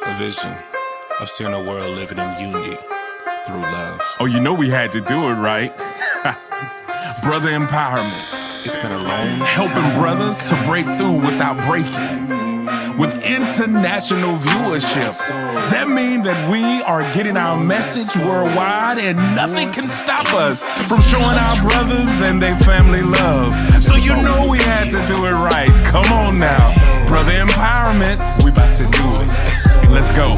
a vision of seeing a world living in unity through love. Oh, you know we had to do it, right? Brother empowerment. It's been a long Helping brothers to break through without breaking. With international viewership. That means that we are getting our message worldwide and nothing can stop us from showing our brothers and their family love. So you know we had to do it right. Come on now. Brother empowerment, we about to do it. Let's go.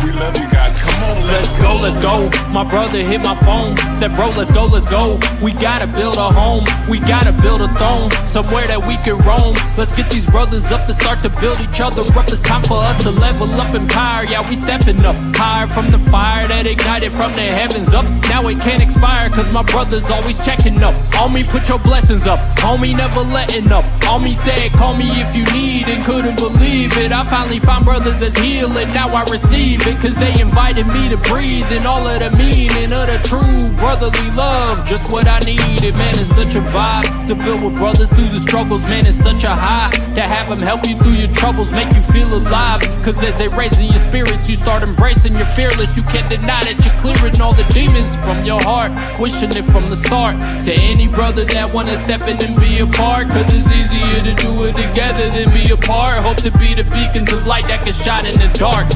We love you guys. Come on, let's go, let's go. My brother hit my phone, said, bro, let's go, let's go. We gotta build a home, we gotta build a throne, somewhere that we can roam. Let's get these brothers up to start to build each other up. It's time for us to level up and power. Yeah, we stepping up higher from the fire that ignited from the heavens up. Now it can't expire, cause my brother's always checking up. Homie, put your blessings up, homie, never letting up. Homie said, call me if you need, and couldn't believe it. I finally found brothers that's healing, now I receive it. Cause they invited me to breathe in all of the meaning of the true brotherly love. Just what I needed, man, it's such a vibe to build with brothers through the struggles. Man, it's such a high to have them help you through your troubles, make you feel alive. Cause as they raising your spirits, you start embracing your fearless. You can't deny that you're clearing all the demons from your heart, wishing it from the start. To any brother that wanna step in and be a part, cause it's easier to do it together than be apart. Hope to be the beacons of light that can shine in the dark.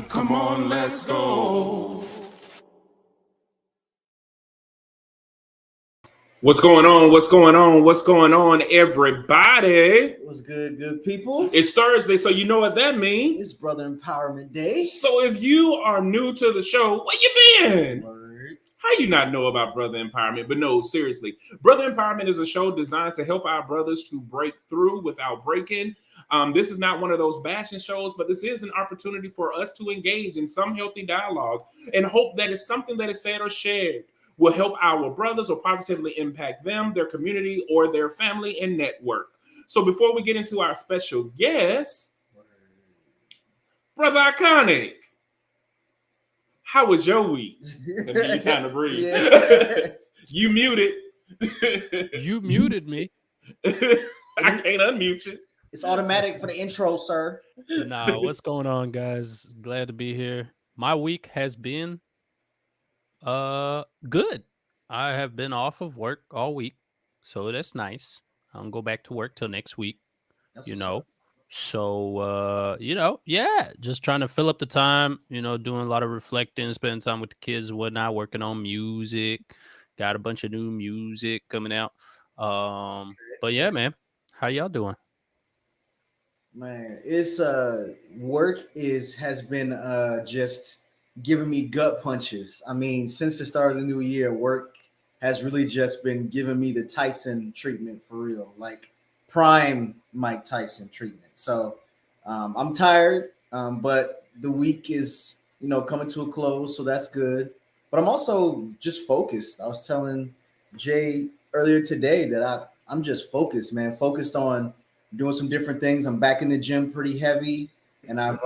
Come on, let's go. What's going on? What's going on? What's going on, everybody? What's good, good people? It's Thursday, so you know what that means. It's Brother Empowerment Day. So if you are new to the show, where you been? Word. How you not know about Brother Empowerment? But no, seriously. Brother Empowerment is a show designed to help our brothers to break through without breaking. This is not one of those bashing shows, but this is an opportunity for us to engage in some healthy dialogue and hope that it's something that is said or shared will help our brothers or positively impact them, their community, or their family and network. So before we get into our special guest, Brother Iconic, how was your week? Give you time to breathe. Yeah. You muted. You muted me. I can't unmute you. It's automatic for the intro, sir. Nah, what's going on, guys? Glad to be here. My week has been good. I have been off of work all week, so that's nice. I don't go back to work till next week. That's So yeah, just trying to fill up the time, doing a lot of reflecting, spending time with the kids and whatnot, working on music. Got a bunch of new music coming out. But yeah, man, how y'all doing? Man, it's work has been just giving me gut punches. I mean, since the start of the new year, work has really just been giving me the Tyson treatment for real, like prime Mike Tyson treatment. So I'm tired, but the week is coming to a close, so that's good. But I'm also just focused. I was telling Jay earlier today that I'm just focused, man. Focused on doing some different things. I'm back in the gym pretty heavy, and I've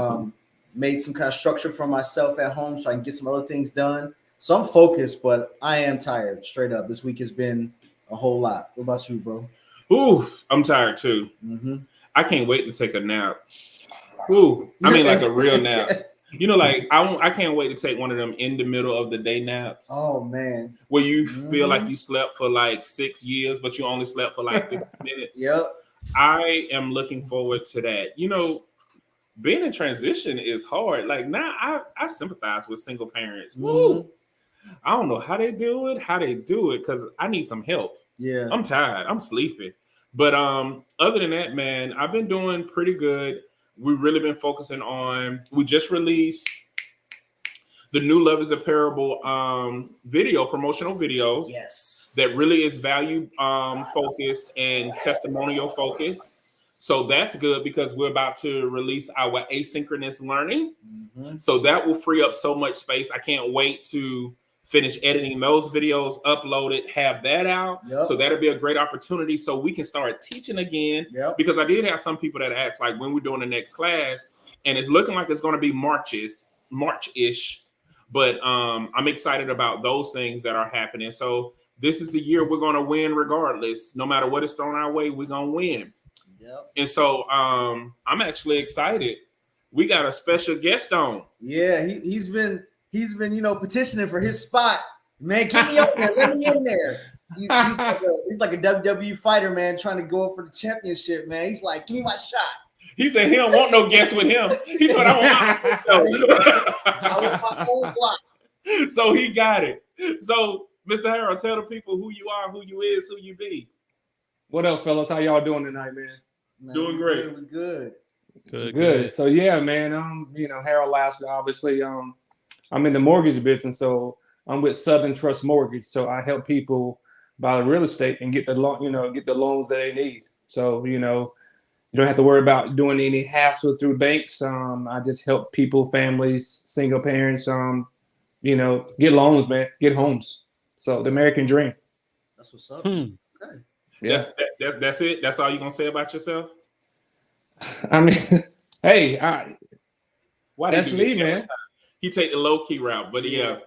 made some kind of structure for myself at home so I can get some other things done. So I'm focused, but I am tired, straight up. This week has been a whole lot. What about you, bro? Ooh, I'm tired too. Mm-hmm. I can't wait to take a nap. Ooh, I mean like a real nap. Like I can't wait to take one of them in the middle of the day naps. Oh man, where you feel like you slept for like 6 years, but you only slept for like 15 minutes. Yep. I am looking forward to that. Being in transition is hard. Like now, I sympathize with single parents. Woo! I don't know how they do it, because I need some help. Yeah, I'm tired. I'm sleepy. But other than that, man, I've been doing pretty good. We've really been focusing on. We just released the new Love is a Parable promotional video. Yes. That really is value focused and testimonial focused. So that's good because we're about to release our asynchronous learning. Mm-hmm. So that will free up so much space. I can't wait to finish editing those videos, upload it, have that out. Yep. So that'll be a great opportunity so we can start teaching again. Yep. Because I did have some people that asked like when we're doing the next class, and it's looking like it's going to be March-ish. But I'm excited about those things that are happening. So this is the year we're going to win regardless. No matter what is thrown our way, we're going to win. Yep. And so I'm actually excited. We got a special guest on. Yeah, he's been petitioning for his spot. Man, get me up there. Let me in there. He's like a WWE fighter, man, trying to go up for the championship, man. He's like, give me my shot. He said he don't want no guests with him. He said, I want my own block. So he got it. So, Mr. Harold, tell the people who you are, who you is, who you be. What up, fellas? How y'all doing tonight, man? Doing great. We're good. Good. So yeah, man. Harold Lassiter. Obviously, I'm in the mortgage business, so I'm with Southern Trust Mortgage. So I help people buy real estate and get the get the loans that they need. So you don't have to worry about doing any hassle through banks. I just help people, families, single parents, get loans, man, get homes. So the American dream. That's what's up. Okay. Yeah. That's it. That's all you gonna say about yourself? I mean, hey, Why that's me, man. He take the low key route, but yeah.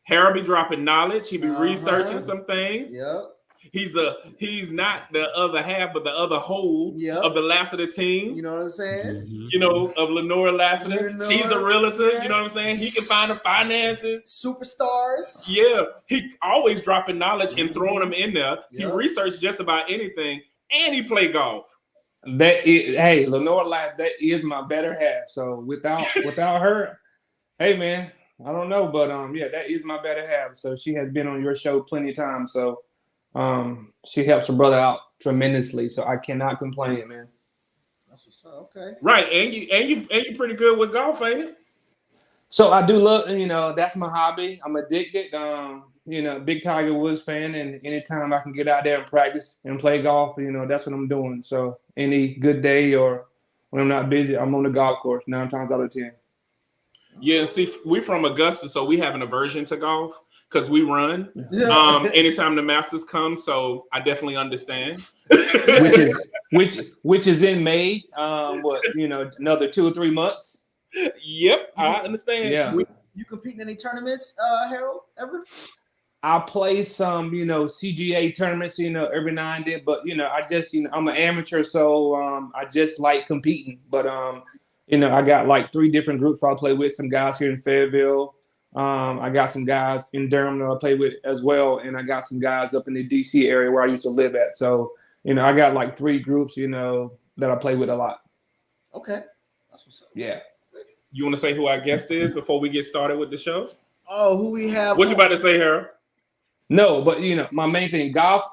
Harold be dropping knowledge. He be researching some things. Yep. He's not the other half, but the other whole of the Lassiter team. You know what I'm saying? Mm-hmm. Of Lenora Lassiter. She's a realtor. You know what I'm saying? He can find the finances. Superstars. Yeah. He always dropping knowledge and throwing them in there. Yep. He researched just about anything, and he play golf. Lenora Lassiter, that is my better half. So without her, hey man, I don't know, but that is my better half. So she has been on your show plenty of times. So she helps her brother out tremendously. So I cannot complain, man. That's what's up. Okay. Right, and you pretty good with golf, ain't it? So I do love, that's my hobby. I'm addicted. Big Tiger Woods fan, and anytime I can get out there and practice and play golf, that's what I'm doing. So any good day or when I'm not busy, I'm on the golf course 9 times out of 10. Yeah, see, we're from Augusta, so we have an aversion to golf because we run. Anytime the Masters come, so I definitely understand. which is in May. Another 2 or 3 months. Yep, I understand. Yeah. You compete in any tournaments, Harold, ever? I play some, CGA tournaments, every now and then. But, I just, I'm an amateur, so I just like competing. But, I got like 3 different groups I play with. Some guys here in Fayetteville. I got some guys in Durham that I play with as well. And I got some guys up in the D.C. area where I used to live at. So, I got like 3 groups, that I play with a lot. Okay. That's what's up. Yeah. You want to say who our guest is before we get started with the show? Oh, who we have? What you about to say, Harold? No, but my main thing, golf.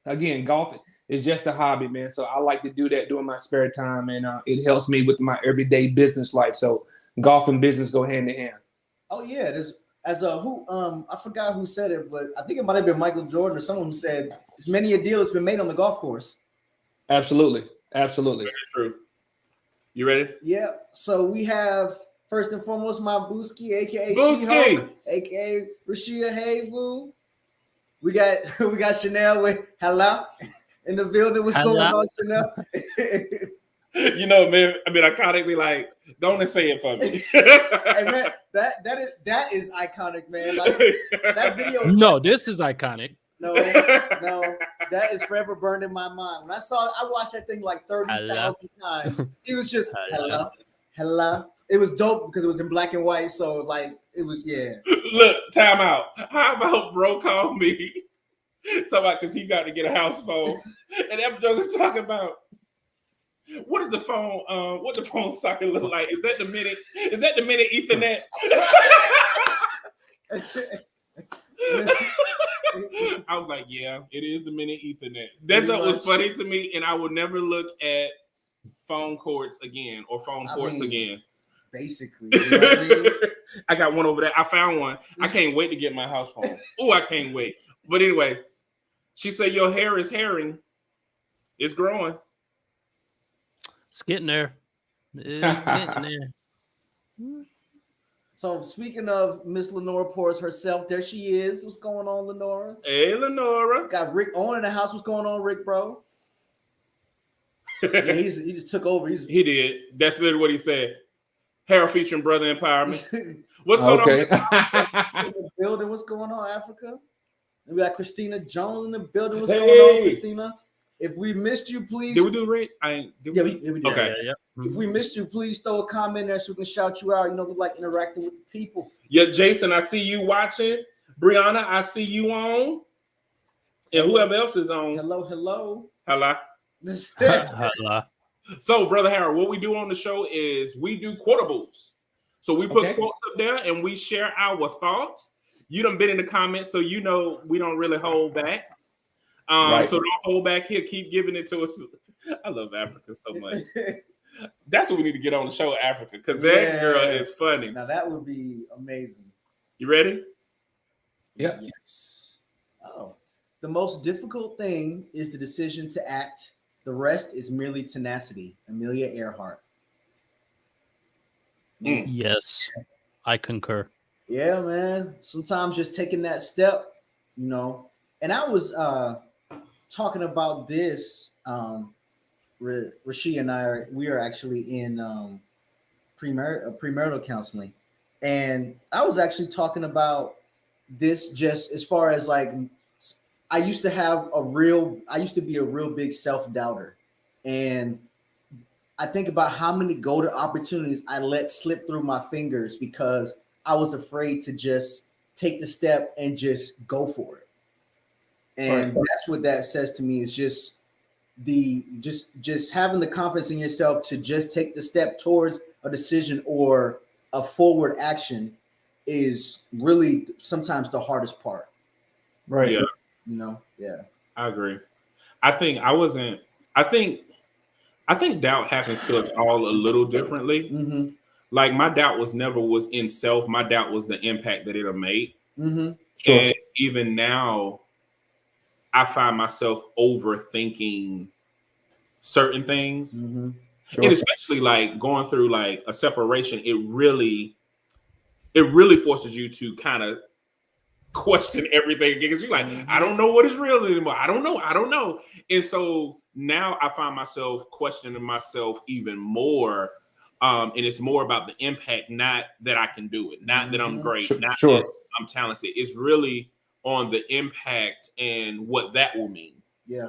Again, golf is just a hobby, man. So I like to do that during my spare time, and it helps me with my everyday business life. So golf and business go hand in hand. Oh yeah, there's I forgot who said it, but I think it might have been Michael Jordan or someone who said, "There's many a deal that's been made on the golf course." Absolutely. That's true. You ready? Yeah. So we have first and foremost my Booski, aka Booski, She-Hulk, aka Rashia. Hey, boo. We got Chanel with hello in the building. What's going on, Chanel? Man. I mean, iconic. Be like, don't say it for me. Hey man, that is iconic, man. Like that video. No, this is iconic. No, that is forever burned in my mind. When I watched that thing like 30,000 times. It was just hello. It was dope because it was in black and white. So like it was, yeah. Look, time out. How about bro call me? Somebody, because he got to get a house phone, and that joke is talking about what is the phone? What the phone socket look like? Is that the minute? Is that the minute Ethernet? I was like, yeah, it is the mini Ethernet. That was funny to me, and I will never look at phone cords again or phone ports again. Basically, you know what I mean? I got one over there. I found one. I can't wait to get my house phone. Oh, I can't wait. But anyway, she said your hair is hairing. It's growing. It's getting there. It's getting there. So speaking of Miss Lenora Porras herself, there she is. What's going on, Lenora? Hey, Lenora. Got Rick on in the house. What's going on, Rick, bro? Yeah, he just took over. He did. That's literally what he said. Harold featuring Brother Empowerment. What's going on? In the building. What's going on, Africa? We got Christina Jones in the building. What's going on, Christina? If we missed you, please. Did we do Rick? I ain't. Did Yeah, we? we did. Okay. Yeah. If we missed you, please throw a comment there so we can shout you out. You know, we like interacting with the people. Yeah, Jason, I see you watching. Brianna, I see you on. And whoever else is on. Hello. Hello. Hello. So, Brother Harold, what we do on the show is we do quotables. So we put quotes up there and we share our thoughts. You done been in the comments, so you know we don't really hold back. So don't hold back here. Keep giving it to us. I love Africa so much. That's what we need to get on the show, Africa, because that girl is funny. Now that would be amazing. You ready? Yeah. Yes. Oh. The most difficult thing is the decision to act. The rest is merely tenacity. Amelia Earhart. Yes, I concur. Yeah, man. Sometimes just taking that step, you know. And I was talking about this. Rashid and I we are actually in premarital counseling, and I was actually talking about this just as far as like I used to be a real big self-doubter, and I think about how many golden opportunities I let slip through my fingers because I was afraid to just take the step and just go for it. And that's what that says to me is just having the confidence in yourself to just take the step towards a decision or a forward action is really sometimes the hardest part. Right. Yeah. You know? Yeah. I agree. I think doubt happens to us all a little differently. Mm-hmm. Like my doubt was never in self. My doubt was the impact that it'll make. Mm-hmm. Sure. And even now, I find myself overthinking certain things. Mm-hmm. Sure. And especially like going through like a separation, it really forces you to kind of question everything again. Because you're like, I don't know what is real anymore. I don't know. And so now I find myself questioning myself even more. And it's more about the impact, not that I can do it, not that I'm great, not that I'm talented. It's really on the impact and what that will mean. Yeah.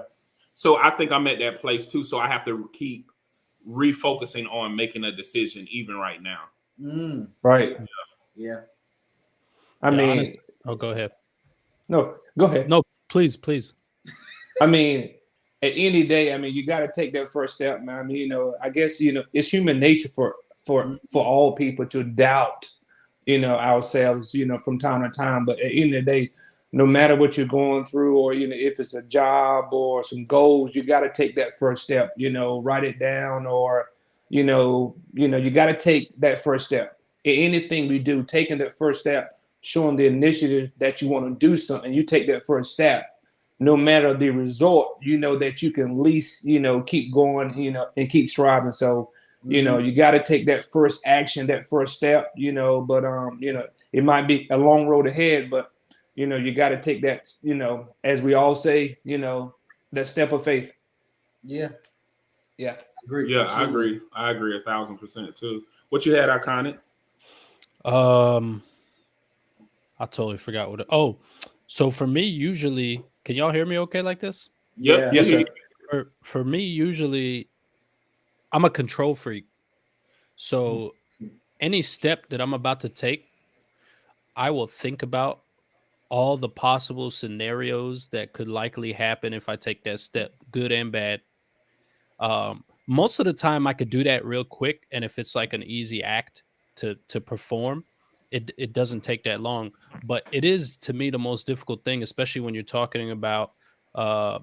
So I think I'm at that place too. So I have to keep refocusing on making a decision even right now. Right. Yeah. I mean, go ahead. No, go ahead. No, please. I mean, at any day, I mean, you got to take that first step, man. I mean, you know, I guess, you know, it's human nature for all people to doubt, you know, ourselves, you know, from time to time. But at the end of the day, no matter what you're going through, or, you know, if it's a job or some goals, you got to take that first step, you know, write it down, or, you know, you got to take that first step. In anything we do, taking that first step, showing the initiative that you want to do something, you take that first step, no matter the result, you know that you can at least, you know, keep going, you know, and keep striving. So, you know, you got to take that first action, that first step, you know, but, you know, it might be a long road ahead, but, you know, you got to take that, you know, as we all say, you know, that step of faith. Yeah. Yeah. Agree. Yeah, Absolutely. I agree 1,000% too. What you had, Iconic? I totally forgot what so for me, usually, can y'all hear me okay like this? Yep. Yes, sir. For me, usually, I'm a control freak. So any step that I'm about to take, I will think about all the possible scenarios that could likely happen if I take that step, good and bad. Most of the time I could do that real quick. And if it's like an easy act to perform, it doesn't take that long. But it is, to me, the most difficult thing, especially when you're talking about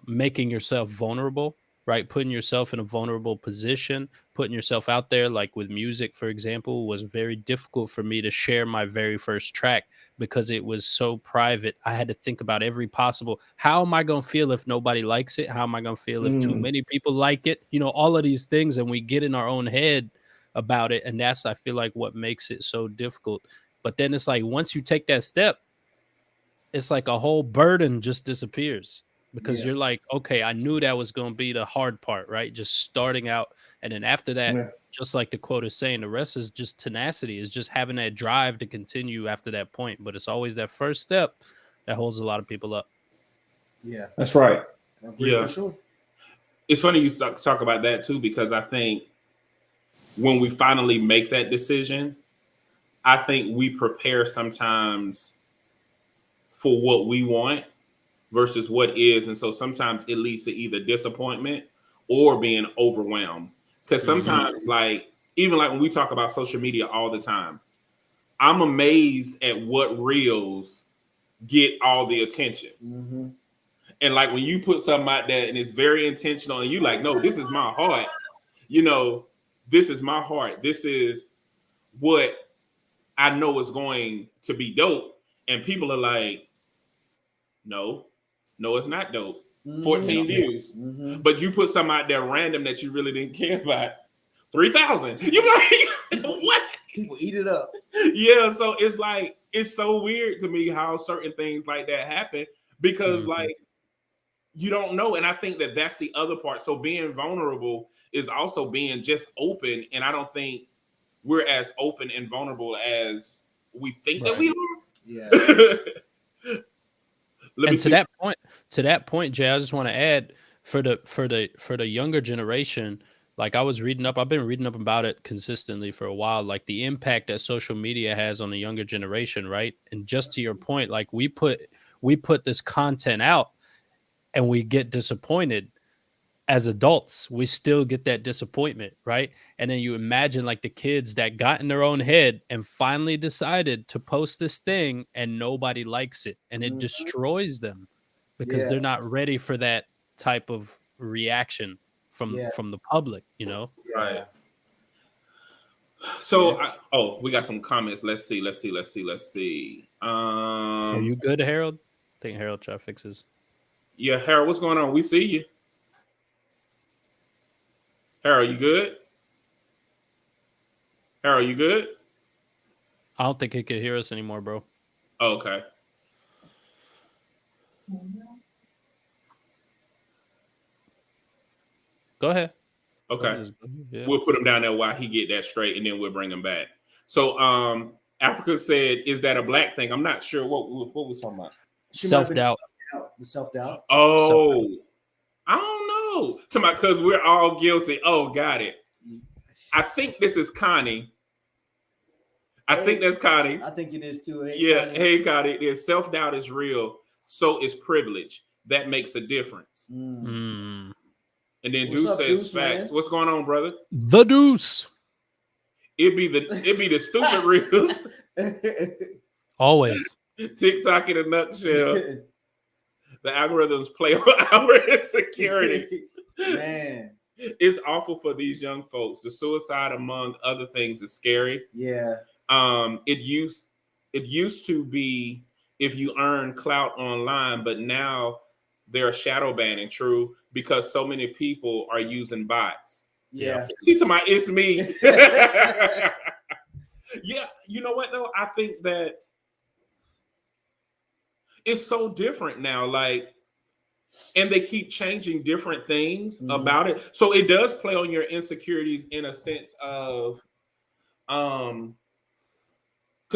making yourself vulnerable, right? Putting yourself in a vulnerable position, putting yourself out there, like with music, for example, was very difficult for me to share my very first track because it was so private. I had to think about every possible, how am I going to feel if nobody likes it? How am I going to feel if too many people like it? You know, all of these things, and we get in our own head about it. And that's, I feel like, what makes it so difficult. But then it's like, once you take that step, it's like a whole burden just disappears. Because you're like, okay, I knew that was going to be the hard part, right? Just starting out. And then after that, just like the quote is saying, the rest is just tenacity, is just having that drive to continue after that point. But it's always that first step that holds a lot of people up. Yeah. That's right. Yeah. For sure. It's funny you talk about that too, because I think when we finally make that decision, I think we prepare sometimes for what we want versus what is. And so sometimes it leads to either disappointment or being overwhelmed. Because sometimes, like, even like when we talk about social media all the time, I'm amazed at what reels get all the attention. And like when you put something out there and it's very intentional and you like, no, this is my heart. You know, this is my heart. This is what I know is going to be dope. And people are like, no, it's not dope. 14 views. But you put something out there random that you really didn't care about. 3,000. You're like, what? People eat it up. Yeah, so it's like, it's so weird to me how certain things like that happen because like, you don't know. And I think that that's the other part. So being vulnerable is also being just open. And I don't think we're as open and vulnerable as we think that we are. Yeah. And to that point, Jay, I just want to add for the younger generation, like I've been reading up about it consistently for a while, like the impact that social media has on the younger generation, right? And just to your point, like we put this content out and we get disappointed. As adults, we still get that disappointment, right? And then you imagine like the kids that got in their own head and finally decided to post this thing and nobody likes it and it destroys them because they're not ready for that type of reaction from the public, you know? Right. So, we got some comments. Let's see. Are you good, Harold? I think Harold try to fix his. Yeah, Harold, what's going on? We see you. Harold, you good? Harold, you good? I don't think he could hear us anymore, bro. Oh, okay. Go ahead. Okay. Yeah. We'll put him down there while he get that straight, and then we'll bring him back. So, Africa said, "Is that a black thing?" I'm not sure what was talking about. Self-doubt. The self-doubt. Oh, Self-doubt. I don't know. To my, because we're all guilty. Oh, got it. I think this is Connie. I think that's Connie. I think it is too. Hey, yeah. Connie. Hey, Connie. There's self-doubt is real. So is privilege. That makes a difference. And then Deuce says facts. Man? What's going on, brother? The Deuce. It'd be the stupid reels. Always. TikTok in a nutshell. The algorithms play on our insecurities. Man. It's awful for these young folks. The suicide, among other things, is scary. Yeah. It used to be if you earn clout online, but now they're shadow banning, true, because so many people are using bots. Yeah. She's talking about, it's me. Yeah, you know what though? I think that it's so different now. Like, and they keep changing different things about it. So it does play on your insecurities in a sense of because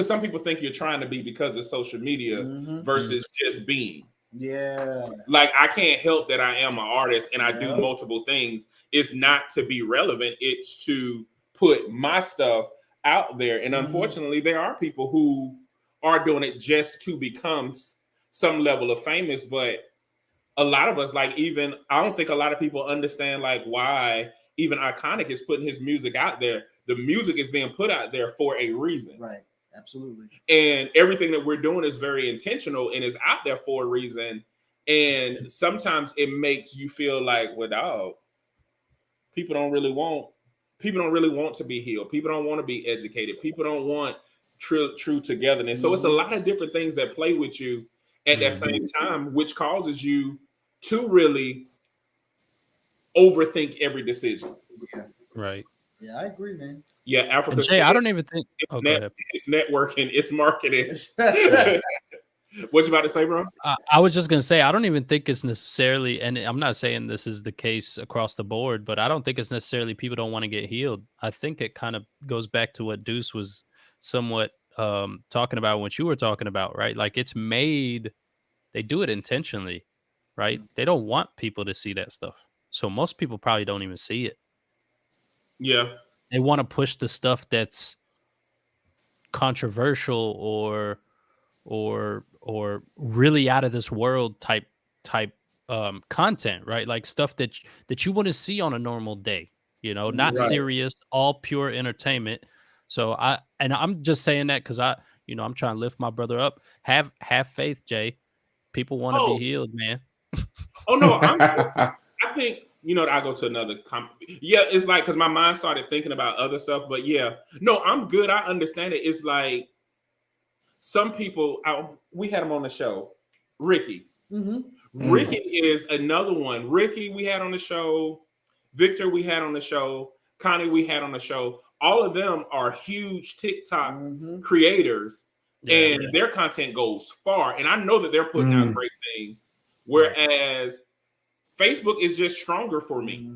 some people think you're trying to be because of social media versus just being. Yeah. Like, I can't help that I am an artist and I do multiple things. It's not to be relevant. It's to put my stuff out there. And unfortunately, there are people who are doing it just to become some level of famous. But a lot of us, like, even, I don't think a lot of people understand, like, why even Iconic is putting his music out there. The music is being put out there for a reason. Right. Absolutely. And everything that we're doing is very intentional and is out there for a reason. And sometimes it makes you feel like, well, dog, people don't really want to be healed. People don't want to be educated. People don't want true togetherness. So it's a lot of different things that play with you at that same time, which causes you to really overthink every decision. Yeah. Right. Yeah, I agree, man. Yeah, Africa. And Jay, I don't even think it's networking, it's marketing. What you about to say, bro? I was just gonna say I don't even think it's necessarily, and I'm not saying this is the case across the board, but I don't think it's necessarily people don't want to get healed. I think it kind of goes back to what Deuce was somewhat talking about, what you were talking about, right? Like, it's made, they do it intentionally, right? They don't want people to see that stuff. So most people probably don't even see it. Yeah. They want to push the stuff that's controversial or really out of this world type content, right? Like stuff that you wouldn't see on a normal day, not Right. serious, all pure entertainment. So I'm just saying that because I'm trying to lift my brother up. Have faith, Jay. People want to be Oh, healed, man. oh no, I think I go to another yeah, it's like because my mind started thinking about other stuff, but yeah, no, I'm good. I understand it. It's like some people we had him on the show. Ricky. Ricky is another one. Ricky we had on the show. Victor we had on the show. Connie we had on the show. All of them are huge TikTok creators, and their content goes far. And I know that they're putting out great things. Whereas Facebook is just stronger for me.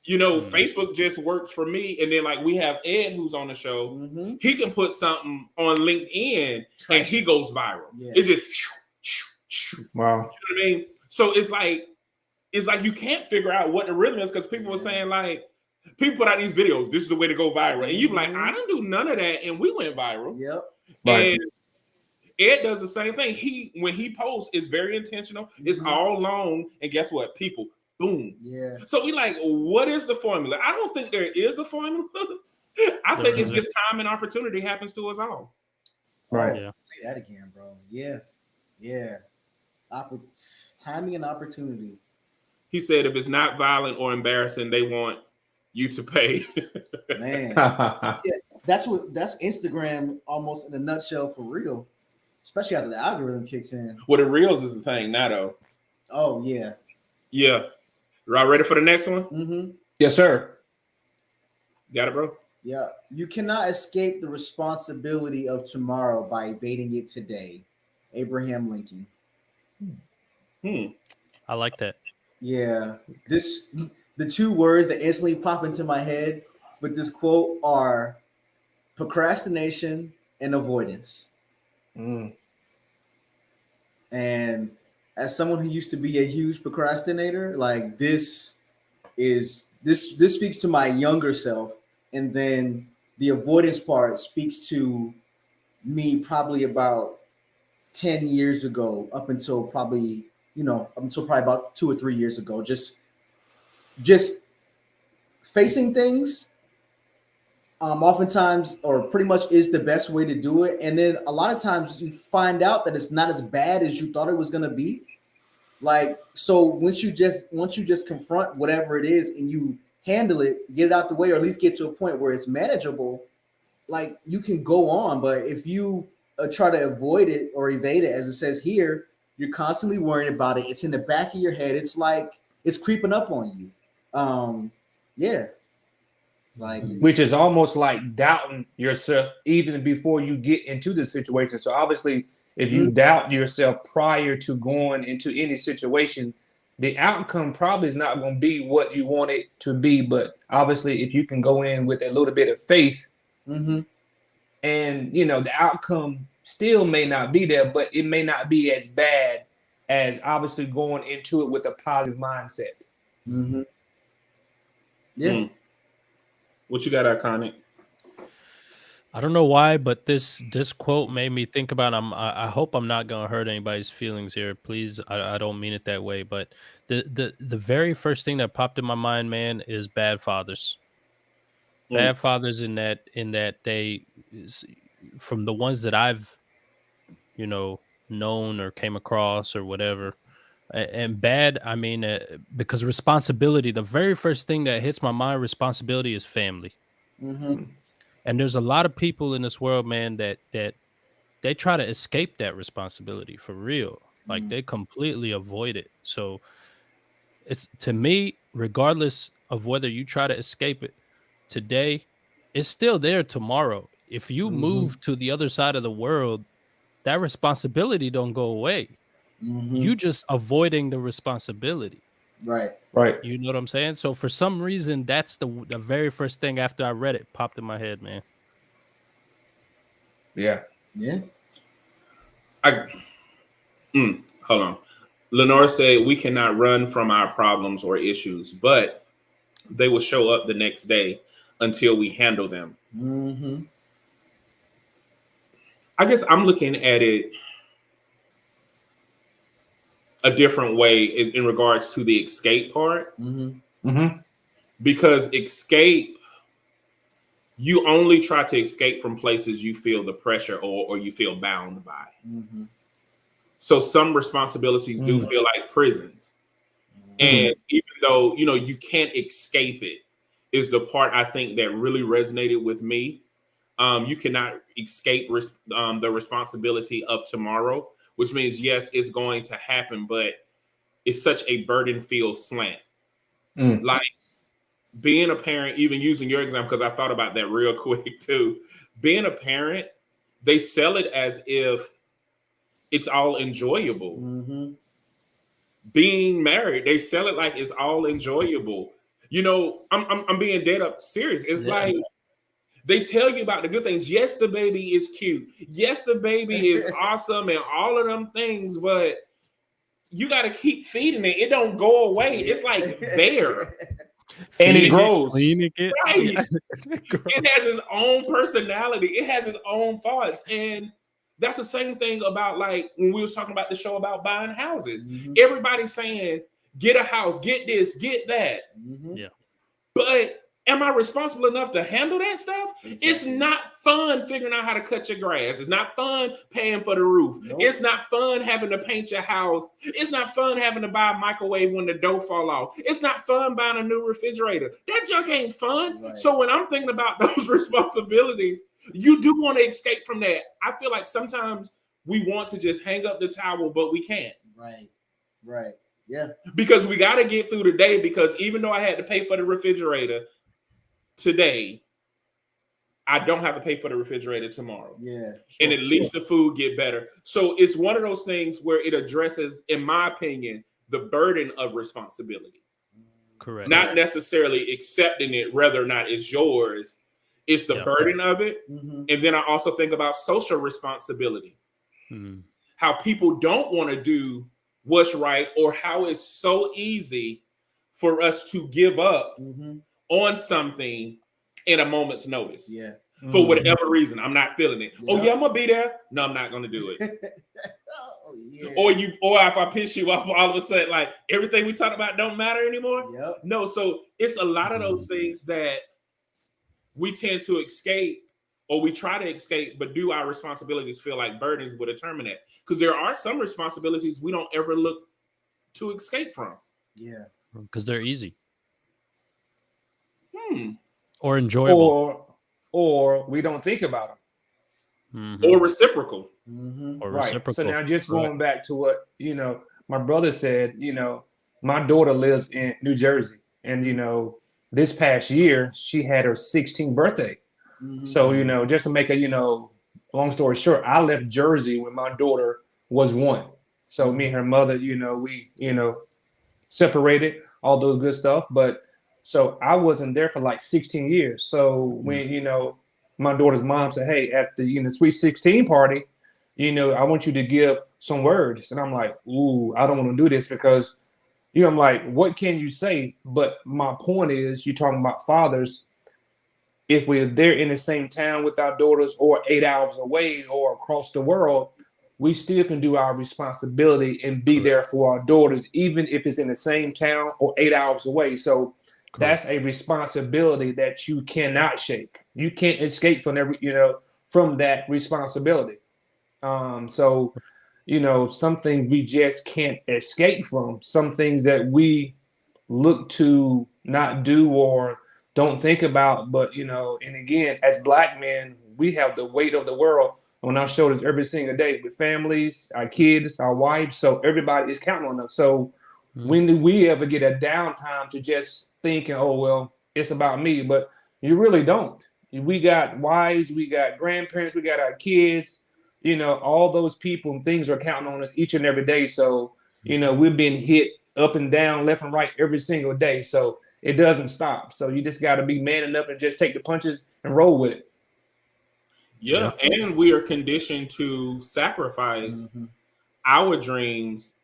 Facebook just works for me. And then like we have Ed who's on the show. He can put something on LinkedIn and he goes viral. Yeah. It just wow. You know what I mean? So it's like you can't figure out what the rhythm is because people were saying like people put out these videos. This is the way to go viral, and you be like, I didn't do none of that, and we went viral. Yep. And Ed does the same thing. When he posts, it's very intentional. It's all long, and guess what? People, boom. Yeah. So we like, what is the formula? I don't think there is a formula. I think it's just time and opportunity happens to us all. Right. Yeah. Say that again, bro. Yeah. Yeah. Timing and opportunity. He said, if it's not violent or embarrassing, they want you to pay. Man, yeah, that's Instagram almost in a nutshell for real, especially as the algorithm kicks in. Well, the reels is the thing now, though. Oh yeah. Y'all ready for the next one? Yes, sir. Got it, bro? Yeah. You cannot escape the responsibility of tomorrow by evading it today. Abraham Lincoln. I like that. Yeah. The two words that instantly pop into my head with this quote are procrastination and avoidance. And as someone who used to be a huge procrastinator, like this speaks to my younger self. And then the avoidance part speaks to me probably about 10 years ago, up until probably about 2 or 3 years ago, just facing things oftentimes or pretty much is the best way to do it. And then a lot of times you find out that it's not as bad as you thought it was going to be. Like, so once you just confront whatever it is and you handle it, get it out the way, or at least get to a point where it's manageable, like you can go on. But if you try to avoid it or evade it, as it says here, you're constantly worrying about it. It's in the back of your head. It's like it's creeping up on you. Which is almost like doubting yourself even before you get into the situation. So obviously, if you doubt yourself prior to going into any situation, the outcome probably is not going to be what you want it to be. But obviously, if you can go in with a little bit of faith, and the outcome still may not be there, but it may not be as bad as obviously going into it with a positive mindset. Yeah. What you got, Iconic? I don't know why, but this quote made me think about. I hope I'm not gonna hurt anybody's feelings here. Please, I don't mean it that way. But the very first thing that popped in my mind, man, is bad fathers. Bad fathers in that they, from the ones that I've, known or came across or whatever. And bad, I mean, because responsibility, the very first thing that hits my mind, responsibility is family. And there's a lot of people in this world, man, that they try to escape that responsibility for real. Like they completely avoid it. So it's, to me, regardless of whether you try to escape it today, it's still there tomorrow. If you move to the other side of the world, that responsibility don't go away. You just avoiding the responsibility. Right. You know what I'm saying? So for some reason, that's the very first thing after I read it popped in my head, man. Yeah. Hold on. Lenore said, we cannot run from our problems or issues, but they will show up the next day until we handle them. Mm-hmm. I guess I'm looking at it a different way in regards to the escape part. Mm-hmm. Mm-hmm. Because escape, you only try to escape from places you feel the pressure or you feel bound by. Mm-hmm. So some responsibilities do feel like prisons. And even though, you can't escape it, is the part I think that really resonated with me. You cannot escape the responsibility of tomorrow, which means, yes, it's going to happen, but it's such a burden-filled slant. Like being a parent, even using your example, because I thought about that real quick too. Being a parent, they sell it as if it's all enjoyable. Mm-hmm. Being married, they sell it like it's all enjoyable. I'm being dead up serious. It's like they tell you about the good things. Yes, the baby is cute. Yes, the baby is awesome and all of them things, but you got to keep feeding it. It don't go away. It's like there. And it grows. Cleaning it. Right. It has its own personality. It has its own thoughts. And that's the same thing about like when we was talking about the show about buying houses. Mm-hmm. Everybody's saying, get a house, get this, get that. Mm-hmm. Yeah. But am I responsible enough to handle that stuff? Exactly. It's not fun figuring out how to cut your grass. It's not fun paying for the roof. Nope. It's not fun having to paint your house. It's not fun having to buy a microwave when the dough fall off. It's not fun buying a new refrigerator. That junk ain't fun. Right. So when I'm thinking about those responsibilities, you do want to escape from that. I feel like sometimes we want to just hang up the towel, but we can't. Right. Yeah. Because we got to get through the day, because even though I had to pay for the refrigerator today, I don't have to pay for the refrigerator tomorrow. Yeah. And at least the food get better. So it's one of those things where it addresses, in my opinion, the burden of responsibility. Correct. Not necessarily accepting it, whether or not it's yours. It's the burden of it. Mm-hmm. And then I also think about social responsibility. Mm-hmm. How people don't want to do what's right, or how it's so easy for us to give up on something in a moment's notice. Yeah. For whatever reason, I'm not feeling it. Yeah. Oh yeah, I'm gonna be there. No, I'm not gonna do it. Oh, yeah. Or if I piss you off, all of a sudden, like everything we talk about don't matter anymore. Yep. No, so it's a lot of those things that we tend to escape, or we try to escape, but do our responsibilities feel like burdens would determine that? Because there are some responsibilities we don't ever look to escape from. Yeah. Because they're easy. Or enjoyable. Or we don't think about them. Or reciprocal. Mm-hmm. Or Right. reciprocal. So now just going back to what, my brother said, my daughter lives in New Jersey. And, this past year, she had her 16th birthday. Mm-hmm. So, just to make a, long story short, I left Jersey when my daughter was 1. So me and her mother, we, separated, all those good stuff. But so I wasn't there for like 16 years. So when, my daughter's mom said, hey, at the, Sweet 16 party, I want you to give some words. And I'm like, ooh, I don't want to do this because, I'm like, what can you say? But my point is, you're talking about fathers. If we're there in the same town with our daughters or 8 hours away or across the world, we still can do our responsibility and be there for our daughters, even if it's in the same town or 8 hours away. So that's a responsibility that you cannot shake. You can't escape from from that responsibility. So, some things we just can't escape from. Some things that we look to not do or don't think about. But, and again, as Black men, we have the weight of the world on our shoulders every single day with families, our kids, our wives. So everybody is counting on us. So when do we ever get a downtime to just thinking, oh, well, it's about me? But you really don't. We got wives, we got grandparents, we got our kids, all those people and things are counting on us each and every day. So, we're being hit up and down, left and right every single day. So it doesn't stop. So you just got to be man enough and just take the punches and roll with it. Yeah. And we are conditioned to sacrifice our dreams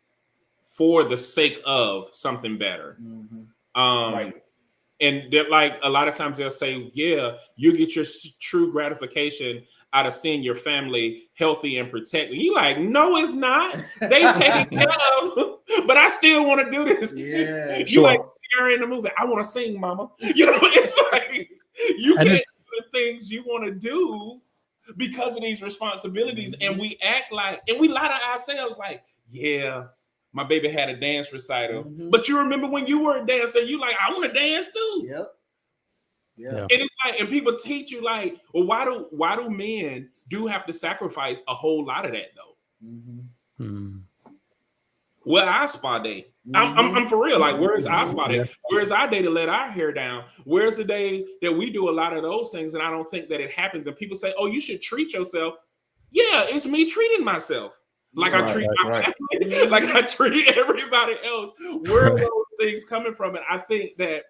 for the sake of something better. Right. And they're like, a lot of times they'll say, yeah, you get your true gratification out of seeing your family healthy and protected. You like, no, it's not. They taking care of, but I still want to do this. Yeah. You Sure. like, you're in the movie. I want to sing, mama. You know, it's like you And can't it's- do the things you want to do because of these responsibilities. And we act like, and we lie to ourselves like, yeah, my baby had a dance recital. But you remember when you were a dancer, you like, I want to dance too. Yep. Yeah. Yeah. And it's like, and people teach you like, well, why do men do have to sacrifice a whole lot of that though? Well, our spa day. I'm for real. Like, where's our spa day? Where's our day to let our hair down? Where's the day that we do a lot of those things? And I don't think that it happens. And people say, oh, you should treat yourself. Yeah, it's me treating myself. Like I treat my family, like I treat everybody else. Where are those things coming from? And I think that,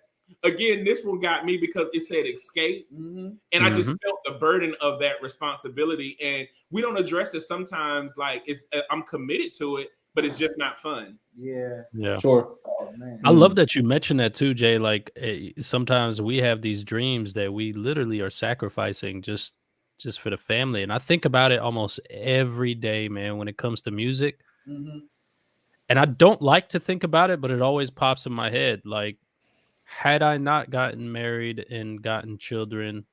again, this one got me because it said escape. And I just felt the burden of that responsibility. And we don't address it sometimes like I'm committed to it, but it's just not fun. Yeah. Yeah. Sure. Oh, man. I love that you mentioned that too, Jay. Like sometimes we have these dreams that we literally are sacrificing just for the family. And I think about it almost every day, man, when it comes to music. And I don't like to think about it, but it always pops in my head. Like, had I not gotten married and gotten children,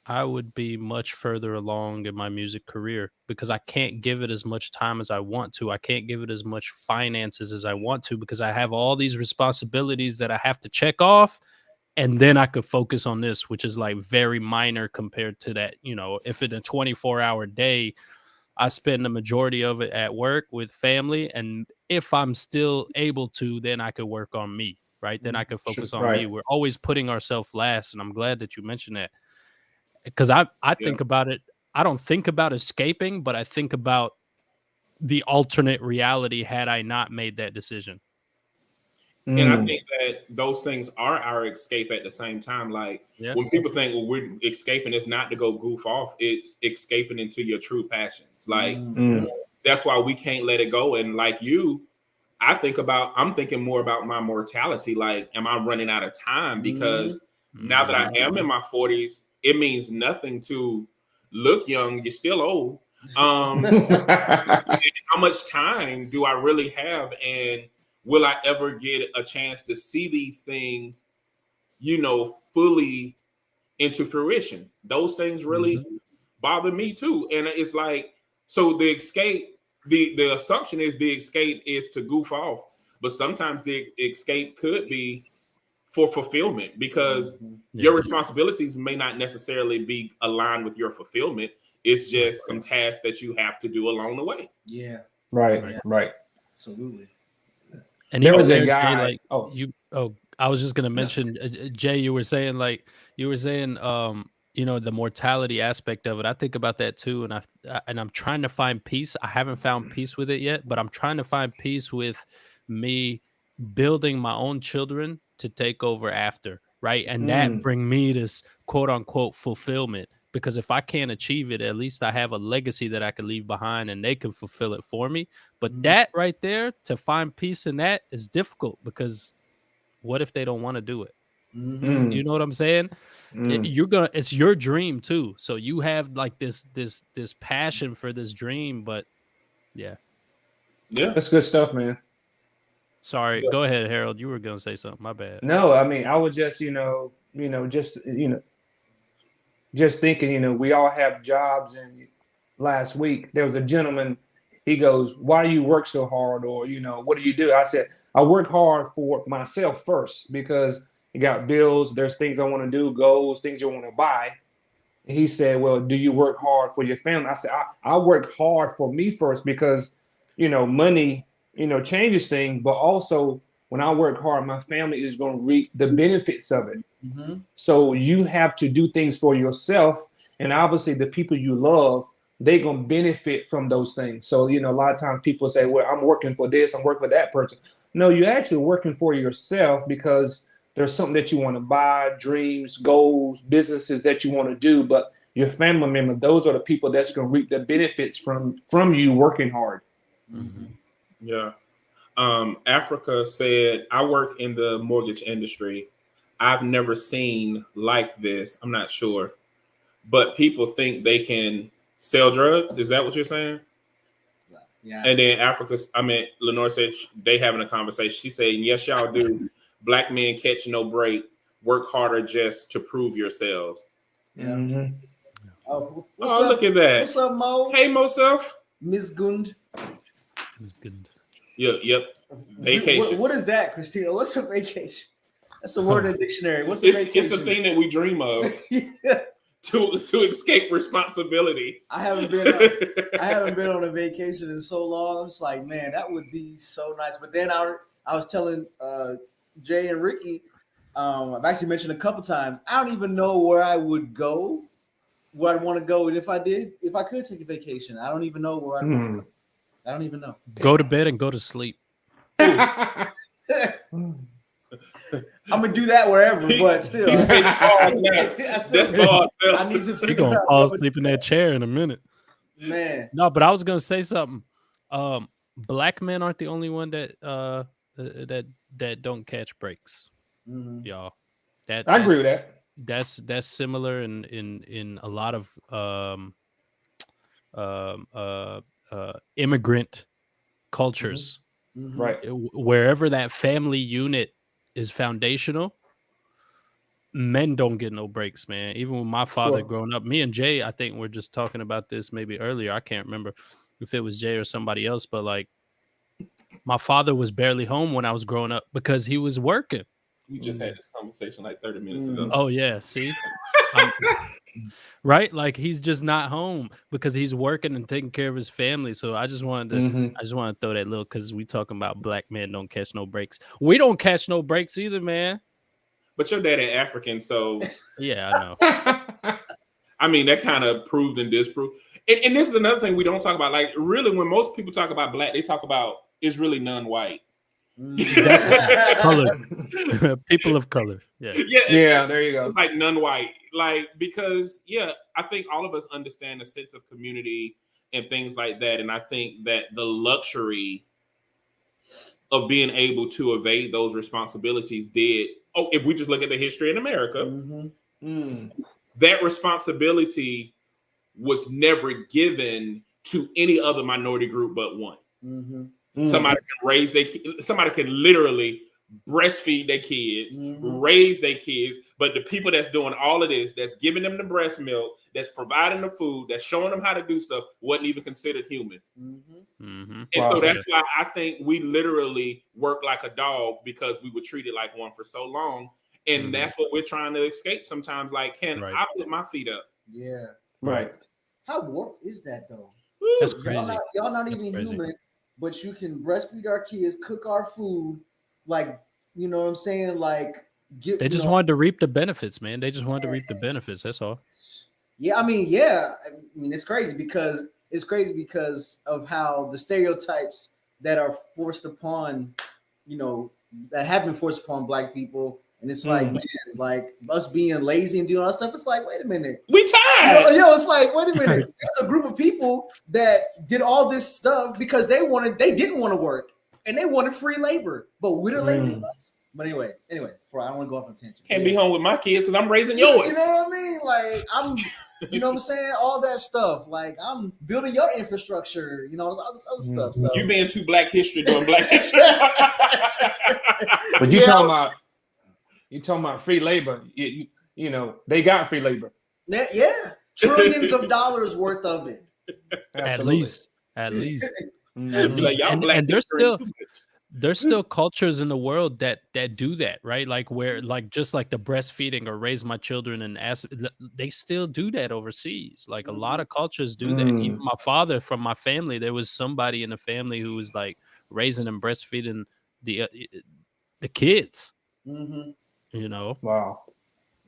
I would be much further along in my music career because I can't give it as much time as I want to. I can't give it as much finances as I want to because I have all these responsibilities that I have to check off. And then I could focus on this, which is like very minor compared to that. You know, if in a 24-hour day, I spend the majority of it at work with family. And if I'm still able to, then I could work on me, right? Then I could focus on me. We're always putting ourselves last. And I'm glad that you mentioned that. Because I think about it. I don't think about escaping, but I think about the alternate reality had I not made that decision. And I think that those things are our escape at the same time. Like when people think, well, we're escaping, it's not to go goof off. It's escaping into your true passions. Like that's why we can't let it go. And like you, I'm thinking more about my mortality. Like, am I running out of time? Because now that I am in my 40s, it means nothing to look young. You're still old. How much time do I really have? And will I ever get a chance to see these things, you know, fully into fruition? Those things really bother me too. And it's like, so the escape, the assumption is the escape is to goof off, but sometimes the escape could be for fulfillment because your responsibilities may not necessarily be aligned with your fulfillment. It's just some tasks that you have to do along the way. Yeah. Right. Absolutely. And There even was a there, guy. Jay, like, I was just gonna mention, Jay. You were saying you know, the mortality aspect of it. I think about that too, and I'm trying to find peace. I haven't found peace with it yet, but I'm trying to find peace with me building my own children to take over after, right? And that bring me this quote unquote fulfillment. Because if I can't achieve it, at least I have a legacy that I can leave behind and they can fulfill it for me. But that right there, to find peace in that is difficult because what if they don't want to do it? You know what I'm saying? It's your dream too. So you have like this passion for this dream, but yeah. That's good stuff, man. Sorry, go ahead, Harold. You were gonna say something. My bad. No, I mean, I was just, just thinking, we all have jobs. And last week there was a gentleman, he goes, why do you work so hard? Or, what do you do? I said, I work hard for myself first because you got bills. There's things I want to do, goals, things you want to buy. And he said, well, do you work hard for your family? I said, I work hard for me first because, money, changes things. But also when I work hard, my family is going to reap the benefits of it. So you have to do things for yourself. And obviously the people you love, they're going to benefit from those things. So, a lot of times people say, well, I'm working for this, I'm working for that person. No, you're actually working for yourself because there's something that you want to buy, dreams, goals, businesses that you want to do. But your family member, those are the people that's going to reap the benefits from you working hard. Yeah. Africa said, I work in the mortgage industry. I've never seen like this. I'm not sure. But people think they can sell drugs. Is that what you're saying? Yeah. And then Lenore said they having a conversation. She said, yes, y'all do. Black men catch no break. Work harder just to prove yourselves. Yeah. Mm-hmm. Oh, look at that. What's up, Mo? Hey, Mosef. Mizghund. Mizghund. Yep. Vacation. What is that, Christina? What's a vacation? That's a word in the dictionary. What's a vacation? It's a thing that we dream of. Yeah. To escape responsibility. I haven't been on a vacation in so long. I'm just like, man, that would be so nice. But then I was telling Jay and Ricky, I've actually mentioned a couple times, I don't even know where I would go, where I'd want to go. And if I could take a vacation, I don't even know where I'd want to go. I don't even know. Go to bed and go to sleep. I'm gonna do that wherever, but still, He's been That's ball. I need to You're figure gonna out. fall asleep in that chair in a minute. Man, No, but I was gonna say something. Black men aren't the only one that don't catch breaks, y'all. I agree with that. That's similar in a lot of immigrant cultures. Right. Wherever that family unit is foundational, men don't get no breaks, man. Even with my father growing up, me and Jay, I think we're just talking about this maybe earlier. I can't remember if it was Jay or somebody else, but like my father was barely home when I was growing up because he was working. We just had this conversation like 30 minutes ago. Oh yeah, see, right? Like he's just not home because he's working and taking care of his family. So I just wanted to, throw that little because we talking about black men don't catch no breaks. We don't catch no breaks either, man. But your dad ain't African, so yeah, I know. I mean, that kind of proved and disproved. And this is another thing we don't talk about. Like, really, when most people talk about black, they talk about it's really non-white. That's color. People of color. Yeah, there you go. Like non-white. Like, because I think all of us understand a sense of community and things like that. And I think that the luxury of being able to evade those responsibilities if we just look at the history in America, that responsibility was never given to any other minority group but one. Somebody can literally breastfeed their kids, raise their kids, but the people that's doing all of this, that's giving them the breast milk, that's providing the food, that's showing them how to do stuff, wasn't even considered human. And so that's why I think we literally work like a dog because we were treated like one for so long. And that's what we're trying to escape sometimes. Like, I put my feet up? Yeah. Right. How warped is that though? That's crazy. Y'all not even human, but you can breastfeed our kids, cook our food, like, you know what I'm saying? Like, they just wanted to reap the benefits, man. They just wanted to reap the benefits. That's all. Yeah, I mean, it's crazy because of how the stereotypes that are forced upon, that have been forced upon black people. And it's like, man, like us being lazy and doing all that stuff. It's like, wait a minute. We tired. It's like, wait a minute. There's a group of people that did all this stuff because they didn't want to work and they wanted free labor, but we're the lazy ones. But anyway, before I don't want to go off on a tangent. Can't be home with my kids because I'm raising yours. You know what I mean? Like I'm, you know what I'm saying? All that stuff. Like I'm building your infrastructure, all this other stuff. So you being too Black History doing Black History. But you talking about free labor. They got free labor. Yeah. Trillions of dollars worth of it. At least. Like, and there's still cultures in the world that do that, right? Like where, like just like the breastfeeding or raise my children and they still do that overseas. Like a lot of cultures do that. Even my father, from my family, there was somebody in the family who was like raising and breastfeeding the kids. Wow,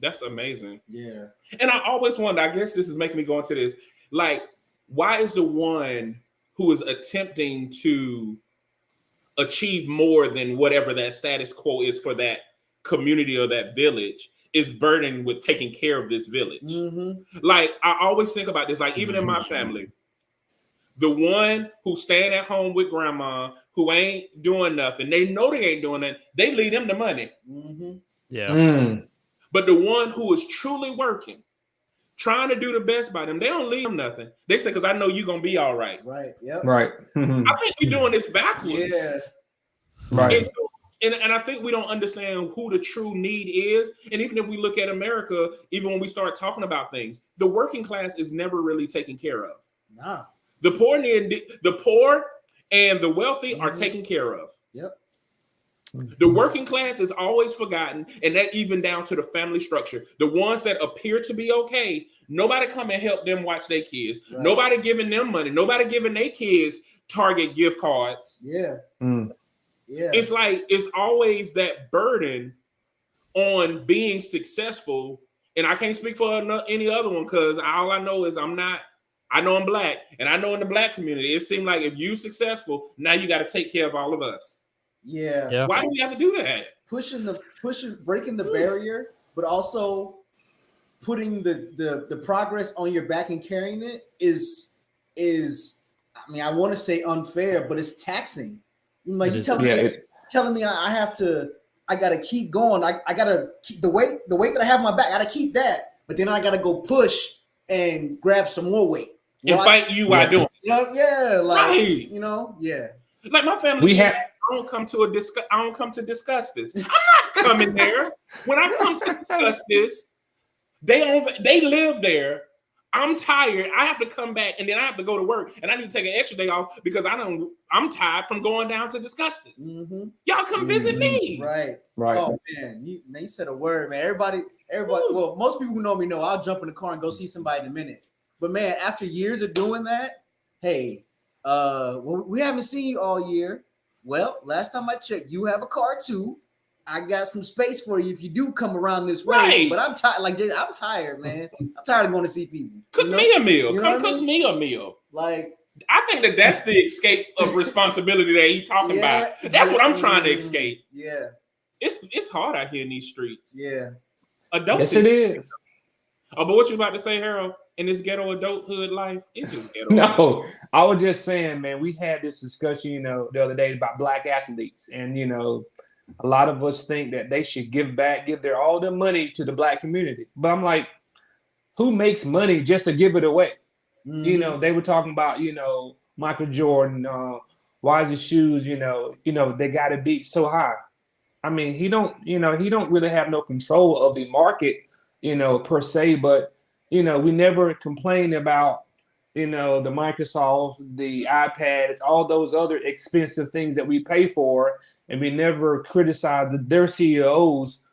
that's amazing. Yeah. And I always wonder, I guess this is making me go into this, like, why is the one who is attempting to achieve more than whatever that status quo is for that community or that village is burdened with taking care of this village? Like, I always think about this, like, even in my family, The one who's staying at home with grandma, who ain't doing nothing, they know they ain't doing nothing, they leave them the money. Yeah. But the one who is truly working, trying to do the best by them, they don't leave them nothing. They say, because I know you're going to be all right. Right. Yep. Right. I think we're doing this backwards. Yeah. Right. And, so, and I think we don't understand who the true need is. And even if we look at America, even when we start talking about things, the working class is never really taken care of. Nah. The poor and the wealthy are taken care of. Yep. The working class is always forgotten, and that even down to the family structure. The ones that appear to be okay, nobody come and help them watch their kids. Right. Nobody giving them money. Nobody giving their kids Target gift cards. Yeah. Yeah. It's like it's always that burden on being successful. And I can't speak for any other one because all I know is I know I'm black, and I know in the black community, it seems like if you're successful, now you got to take care of all of us. Yeah. Why do we have to do that? Breaking the barrier, but also putting the progress on your back and carrying it is I mean, I want to say unfair, but it's taxing. Like you telling me I gotta keep going. I gotta keep the weight that I have on my back, I gotta keep that, but then I gotta go push and grab some more weight. And fight you while doing it. Right. Like my family, I don't come to discuss this. I'm not coming there. When I come to discuss this, they live there. I'm tired. I have to come back, and then I have to go to work, and I need to take an extra day off because I'm tired from going down to discuss this. Y'all come visit me. Right. Oh man, you said a word, man. Everybody. Well, most people who know me know I'll jump in the car and go see somebody in a minute. But man, after years of doing that, hey, we haven't seen you all year. Well, last time I checked, you have a car too. I got some space for you if you do come around this way. Right. But I'm tired. Like I'm tired, man. I'm tired of going to see people. Cook me a meal. Come cook me a meal. Like I think that's the escape of responsibility that he's talking about. That's what I'm trying to escape. Yeah. It's hard out here in these streets. Yeah. Yes, it is. Oh, but what you about to say, Harold? In this ghetto adulthood life, it's just ghetto. No, I was just saying, man, we had this discussion, the other day about black athletes. And, a lot of us think that they should give all their money to the black community. But I'm like, who makes money just to give it away? They were talking about, Michael Jordan, why is his shoes, they got to be so high. I mean, he don't really have no control of the market, per se, but we never complain about, the Microsoft, the iPads, all those other expensive things that we pay for. And we never criticize their CEOs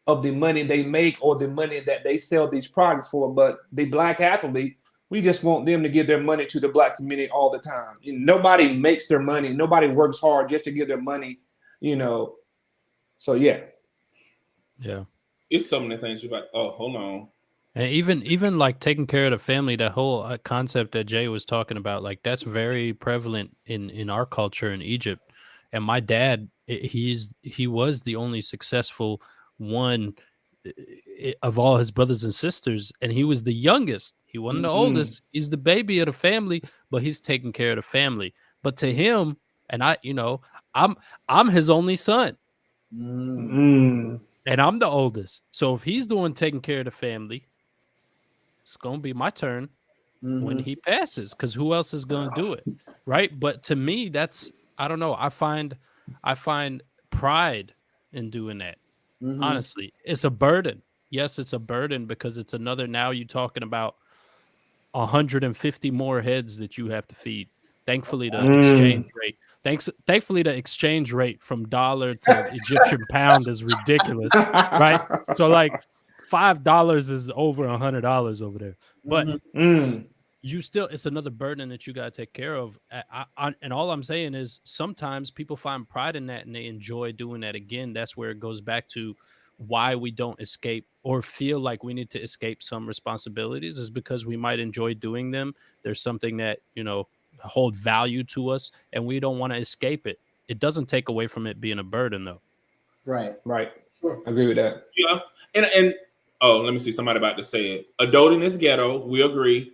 of the money they make or the money that they sell these products for. But the black athlete, we just want them to give their money to the black community all the time. Nobody makes their money. Nobody works hard just to give their money, So, yeah. Yeah. It's some of the things you're like, oh, hold on. And even like taking care of the family, that whole concept that Jay was talking about, like that's very prevalent in our culture in Egypt. And my dad, he was the only successful one of all his brothers and sisters, and he was the youngest. He wasn't the oldest. He's the baby of the family, but he's taking care of the family. But to him, and I'm his only son, and I'm the oldest. So if he's taking care of the family, it's gonna be my turn when he passes, because who else is gonna do it, right? But to me, that's, I don't know. I find pride in doing that. Honestly, it's a burden. Yes, it's a burden because it's another. Now you're talking about 150 more heads that you have to feed. Thankfully, the exchange rate. Thankfully, the exchange rate from dollar to Egyptian pound is ridiculous, right? So like $5 is over $100 over there, but. You still, it's another burden that you got to take care of. And all I'm saying is sometimes people find pride in that and they enjoy doing that. Again, that's where it goes back to why we don't escape or feel like we need to escape some responsibilities, is because we might enjoy doing them. There's something that, hold value to us and we don't want to escape it. It doesn't take away from it being a burden though. Right. Sure. I agree with that. Yeah. And let me see, somebody about to say it. Adulting is ghetto. We agree.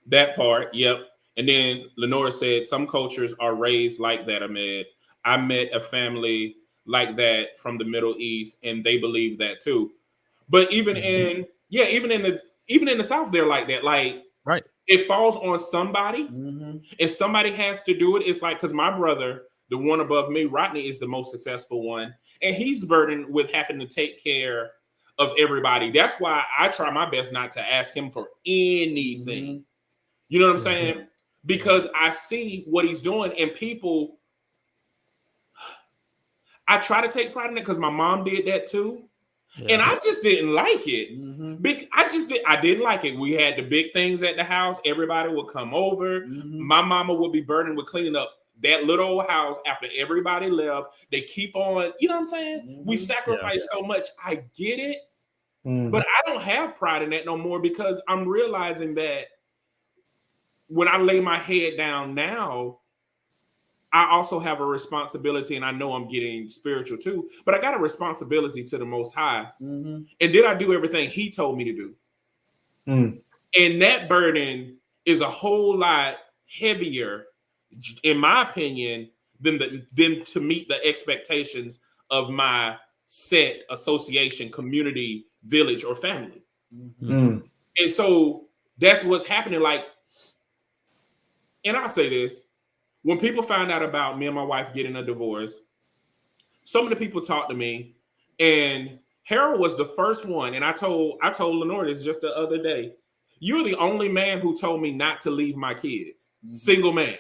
That part, yep. And then Lenora said, some cultures are raised like that, Ahmed. I met a family like that from the Middle East, and they believe that too. But even in the South, they're like that. Like, Right. it falls on somebody. If somebody has to do it, it's like, because my brother, the one above me, Rodney, is the most successful one, and he's burdened with having to take care of everybody. That's why I try my best not to ask him for anything. You know what I'm saying? Because I see what he's doing, and people, I try to take pride in it because my mom did that too. And I just didn't like it. I didn't like it. We had the big things at the house. Everybody would come over. My mama would be burdened with cleaning up that little old house after everybody left. They keep on, you know what I'm saying? We sacrifice so much. I get it. But I don't have pride in that no more, because I'm realizing that when I lay my head down now, I also have a responsibility, and I know I'm getting spiritual too, but I got a responsibility to the Most High. And did I do everything He told me to do? And that burden is a whole lot heavier, in my opinion, than to meet the expectations of my set, association, community, village, or family. And so that's what's happening. Like, and I'll say this. When people find out about me and my wife getting a divorce, so many people talk to me, and Harold was the first one. And I told Lenore this just the other day. You're the only man who told me not to leave my kids. Single man.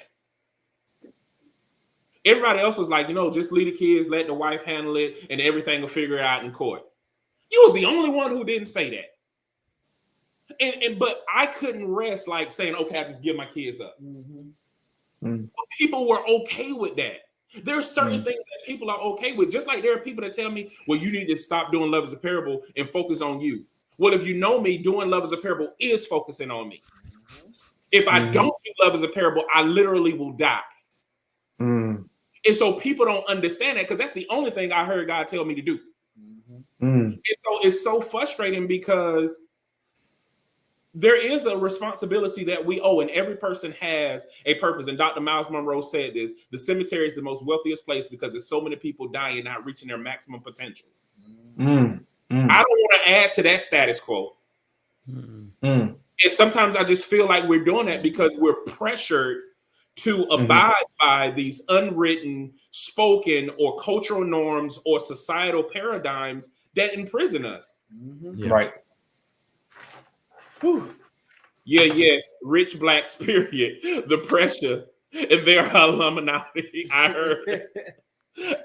Everybody else was like, just leave the kids, let the wife handle it, and everything will figure it out in court. You was the only one who didn't say that. But I couldn't rest like saying, okay, I just give my kids up. People were okay with that. There are certain things that people are okay with. Just like there are people that tell me, well, you need to stop doing Love is a Parable and focus on you. Well, if you know me, doing Love is a Parable is focusing on me. If I don't do Love is a Parable, I literally will die. And so people don't understand that, because that's the only thing I heard God tell me to do. And so it's so frustrating, because there is a responsibility that we owe, and every person has a purpose. And Dr. Miles Monroe said this: the cemetery is the most wealthiest place because there's so many people dying, not reaching their maximum potential. I don't want to add to that status quo. And sometimes I just feel like we're doing that because we're pressured to abide by these unwritten, spoken, or cultural norms or societal paradigms that imprison us. Right. Whew. Yeah, yes, rich blacks, period. The pressure, and they're Illuminati. I heard.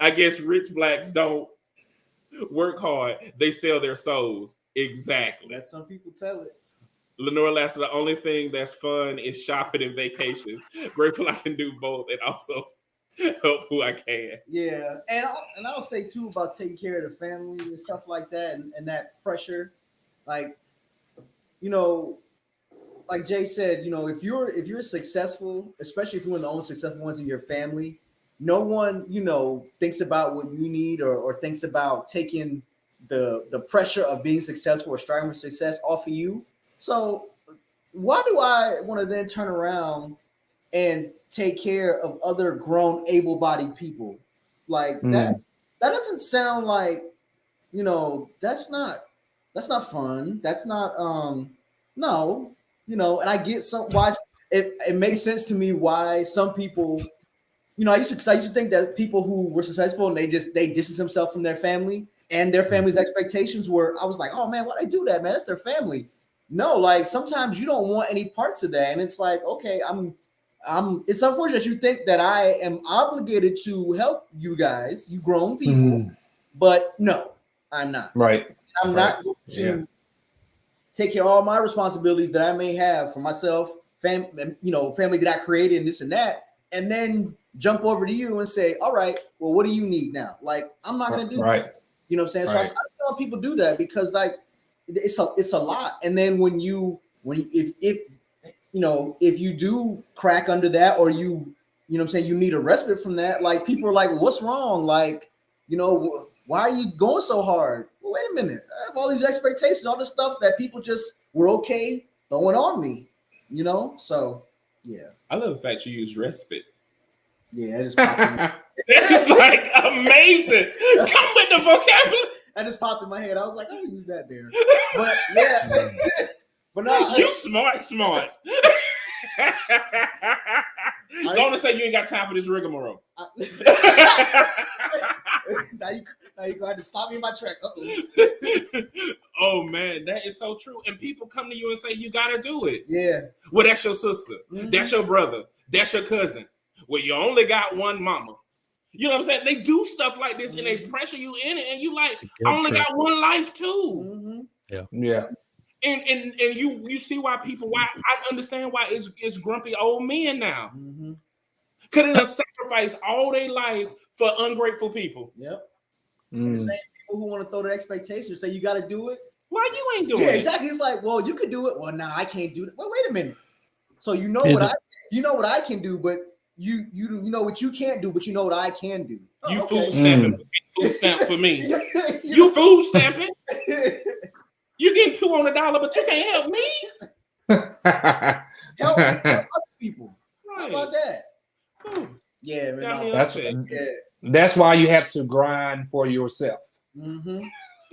I guess rich blacks don't work hard; they sell their souls. Exactly. That's some people tell it. Lenore Lassiter, the only thing that's fun is shopping and vacations. Grateful I can do both and also help who I can. Yeah, and I'll say too about taking care of the family and stuff like that, and that pressure, like. Like Jay said, if you're successful, especially if you're one of the only successful ones in your family, no one, thinks about what you need or thinks about taking the pressure of being successful or striving for success off of you. So why do I want to then turn around and take care of other grown, able-bodied people? Like that doesn't sound like, that's not fun. That's not no, and I get why it makes sense to me why some people, I used to think that people who were successful and they distance themselves from their family and their family's expectations were, I was like, oh man, why they do that, man? That's their family. No, like sometimes you don't want any parts of that. And it's like, okay, it's unfortunate that you think that I am obligated to help you guys, you grown people, but no, I'm not. Right. I'm not going to take care of all my responsibilities that I may have for myself, family that I created and this and that, and then jump over to you and say, all right, well, what do you need now? Like, I'm not going to do that. You know what I'm saying? Right. So I tell people do that because like, it's a lot. And then if you do crack under that, or you know what I'm saying, you need a respite from that. Like people are like, well, what's wrong? Like, why are you going so hard? Well, wait a minute. I have all these expectations, all this stuff that people just were okay throwing on me, So Yeah. I love the fact you use respite. Yeah, that just popped in my, That is like amazing. Come with the vocabulary. that just popped in my head. I was like, I can use that there. But yeah. But no, You smart. Don't say you ain't got time for this rigmarole. now you gonna have to stop me in my track. Oh man, that is so true. And people come to you and say you gotta do it. Yeah. Well, that's your sister. Mm-hmm. That's your brother. That's your cousin. Well, you only got one mama. You know what I'm saying? They do stuff like this and they pressure you in it, and you like, I only got one life too. Mm-hmm. Yeah. And you see why I understand why it's grumpy old men now. Mm-hmm. Because they sacrifice all their life for ungrateful people. Yep. The same people who want to throw the expectations, say you got to do it. Why you ain't doing it? Yeah, exactly. It's like, well, you could do it. Well, nah, I can't do it. Well, wait a minute. So you know what I can do, but you know what you can't do, but you know what I can do. Oh, you okay. food stamping. Food stamp for me. You food stamping. You getting $2 on the dollar, but you can't help me. Help other people. Right. How about that? Yeah, man. That's why you have to grind for yourself. Mm-hmm.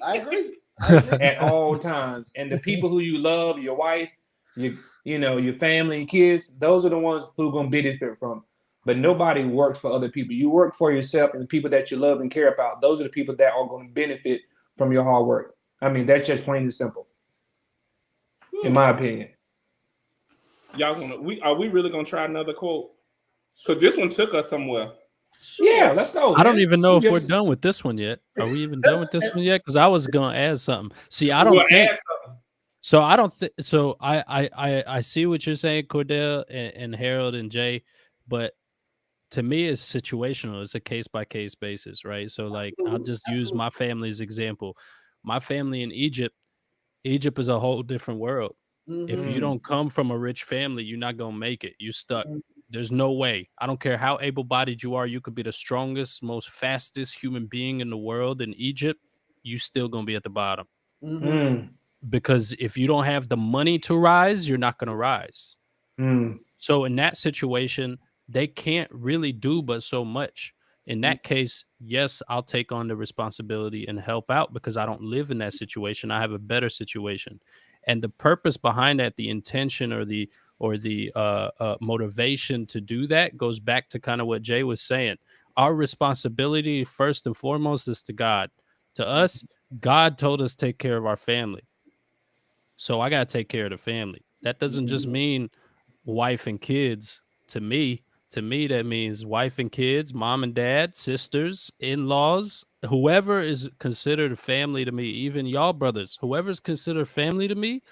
I agree. At all times. And the people who you love, your wife, your family and kids, those are the ones who are going to benefit from it. But nobody works for other people. You work for yourself, and the people that you love and care about, those are the people that are going to benefit from your hard work. I mean, that's just plain and simple, in my opinion. Y'all are we really gonna try another quote? Because this one took us somewhere. Yeah, let's go. I don't even know if we're done with this one yet. Are we even done with this one yet? Because I was gonna add something. See, I don't think. So I don't think. So I see what you're saying, Cordell and Harold and Jay, but to me, it's situational. It's a case by case basis, right? So like, I'll just use my family's example. My family in Egypt is a whole different world. Mm-hmm. If you don't come from a rich family, you're not gonna make it. You stuck. There's no way. I don't care how able-bodied you are. You could be the strongest, most fastest human being in the world in Egypt. You still gonna be at the bottom. Mm-hmm. Because if you don't have the money to rise, you're not gonna rise. So in that situation, they can't really do but so much. In that case, yes, I'll take on the responsibility and help out because I don't live in that situation. I have a better situation. And the purpose behind that, the intention or the motivation to do that goes back to kind of what Jay was saying. Our responsibility, first and foremost, is to God. To us, God told us take care of our family. So I got to take care of the family. That doesn't just mean wife and kids. To me, that means wife and kids, mom and dad, sisters, in-laws, whoever is considered family to me, even y'all brothers, whoever's considered family to me,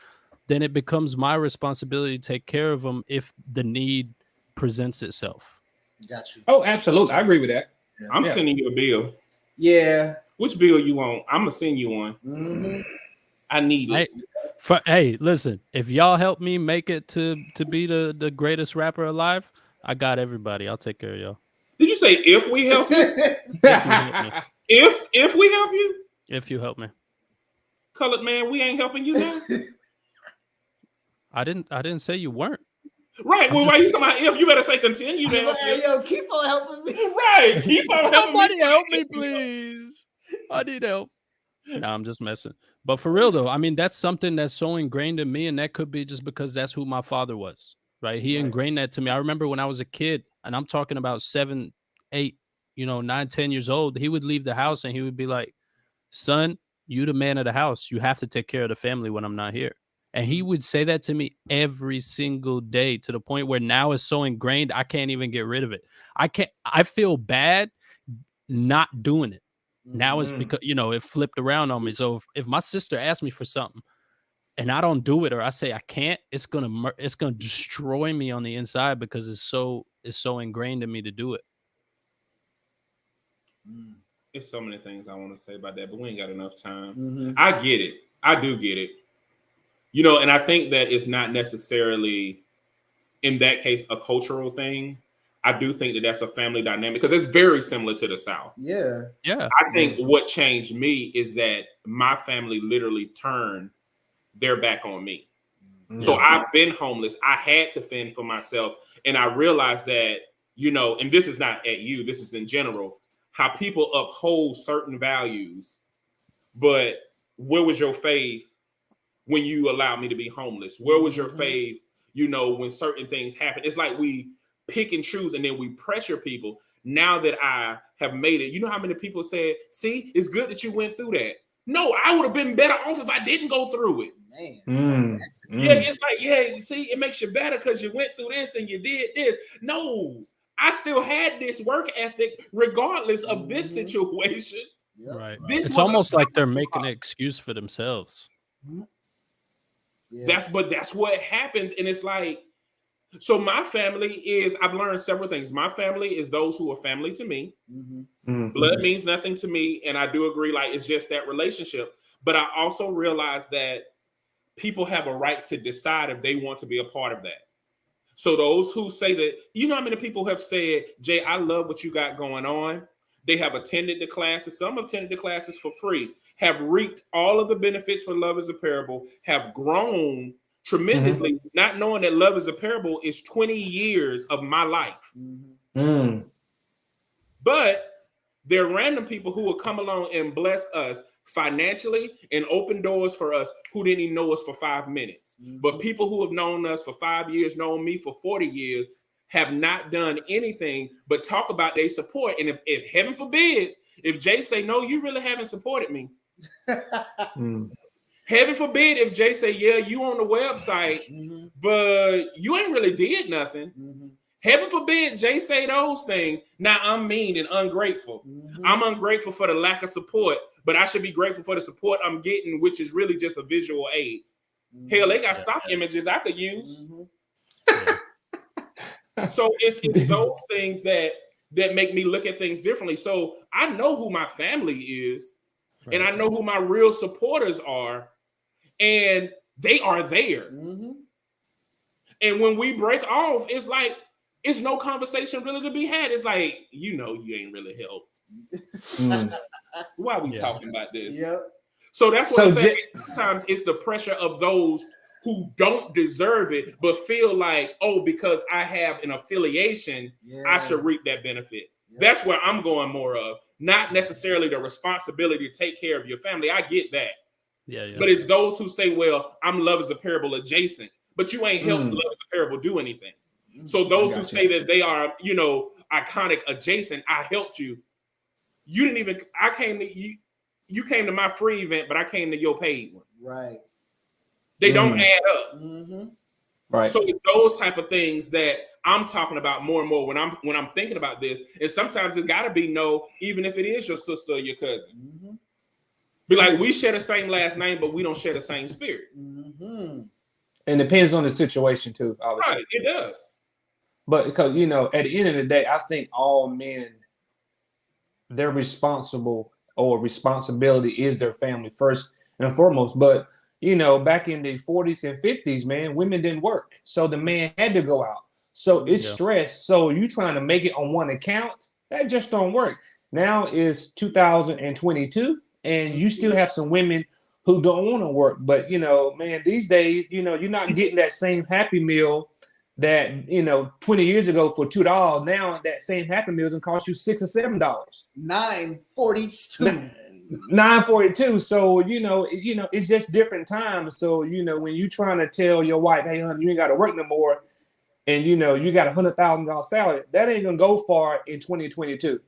then it becomes my responsibility to take care of them if the need presents itself. Got you. Oh, absolutely. I agree with that. Yeah. I'm sending you a bill. Yeah. Which bill you want? I'm going to send you one. Mm-hmm. I need it. Hey, listen, if y'all help me make it to be the greatest rapper alive, I got everybody. I'll take care of y'all. Did you say if we help you? If we help you? If you help me. Colored man, we ain't helping you now? I didn't say you weren't. Right. Well, why you talking about if? You better say continue to help me. Yo, keep on helping me. Right. Keep on Somebody help me, please. I need help. No, I'm just messing. But for real though, I mean, that's something that's so ingrained in me, and that could be just because that's who my father was. Right. He ingrained that to me. I remember when I was a kid, and I'm talking about 7, 8, 9, 10 years old, he would leave the house and he would be like, son, you the man of the house. You have to take care of the family when I'm not here. And he would say that to me every single day, to the point where now it's so ingrained, I can't even get rid of it. I feel bad not doing it. Now it's because, it flipped around on me. So if my sister asks me for something, and I don't do it, or I say I can't, it's gonna destroy me on the inside because it's so ingrained in me to do it. It's so many things I want to say about that, but we ain't got enough time. Mm-hmm. I get it. I do get it. And I think that it's not necessarily, in that case, a cultural thing. I do think that that's a family dynamic because it's very similar to the South. Yeah. Yeah. I think what changed me is that my family literally turned their back on me. So I've been homeless. I had to fend for myself. And I realized that, you know, and this is not at you, this is in general, how people uphold certain values, but where was your faith when you allowed me to be homeless? Where was your faith, you know, when certain things happen? It's like we pick and choose and then we pressure people. Now that I have made it, you know how many people said, see, it's good that you went through that. No, I would have been better off if I didn't go through it. Man. Yeah, it's like, yeah, you see, it makes you better because you went through this and you did this. No, I still had this work ethic regardless of this situation. Right. This It's was almost like they're making an excuse for themselves. Yeah. That's what happens. And it's like, so my family is, I've learned several things. My family is those who are family to me. Blood means nothing to me. And I do agree, like, it's just that relationship. But I also realize that people have a right to decide if they want to be a part of that. So those who say that, you know how many people have said, Jay, I love what you got going on. They have attended the classes. Some have attended the classes for free, have reaped all of the benefits for Love is a Parable, have grown tremendously, not knowing that Love is a Parable is 20 years of my life. But there are random people who will come along and bless us financially and open doors for us who didn't even know us for 5 minutes. But people who have known us for 5 years, known me for 40 years, have not done anything but talk about their support. And if heaven forbids, if Jay say, no, you really haven't supported me. Heaven forbid if Jay say, yeah, you on the website, but you ain't really did nothing. Heaven forbid Jay say those things. Now I'm mean and ungrateful. I'm ungrateful for the lack of support, but I should be grateful for the support I'm getting, which is really just a visual aid. Hell, they got stock images I could use. So it's those things that make me look at things differently. So I know who my family is, and I know who my real supporters are, and they are there. And when we break off, it's like, it's no conversation really to be had. It's like, you know, you ain't really helped. Why are we talking about this? So that's what I'm saying. Sometimes it's the pressure of those who don't deserve it, but feel like, oh, because I have an affiliation, I should reap that benefit. That's where I'm going more of, not necessarily the responsibility to take care of your family. I get that. But it's those who say, well, I'm Love is a Parable adjacent, but you ain't helped Love is a Parable do anything. So those who say that they are, you know, iconic adjacent, I helped you. You didn't even, I came to you. You came to my free event, but I came to your paid one. Right. They don't add up. Right. So it's those type of things that I'm talking about more and more when I'm thinking about this. And sometimes it got to be no, even if it is your sister or your cousin. Be like, we share the same last name, but we don't share the same spirit. And it depends on the situation too, obviously. Right, it does. But because, you know, at the end of the day, I think all men, they're responsible, or responsibility is their family first and foremost. But, you know, back in the 40s and 50s, man, women didn't work. So the man had to go out. So it's stress. So you trying to make it on one account, that just don't work. Now is 2022, and you still have some women who don't want to work. But, you know, man, these days, you know, you're not getting that same Happy Meal that, you know, 20 years ago for $2. Now that same Happy Meal can cost you $6 or $7. $9.42. $9.42. So, you know, it's just different times. So, you know, when you trying to tell your wife, hey, honey, you ain't got to work no more, and, you know, you got $100,000 salary, that ain't going to go far in 2022.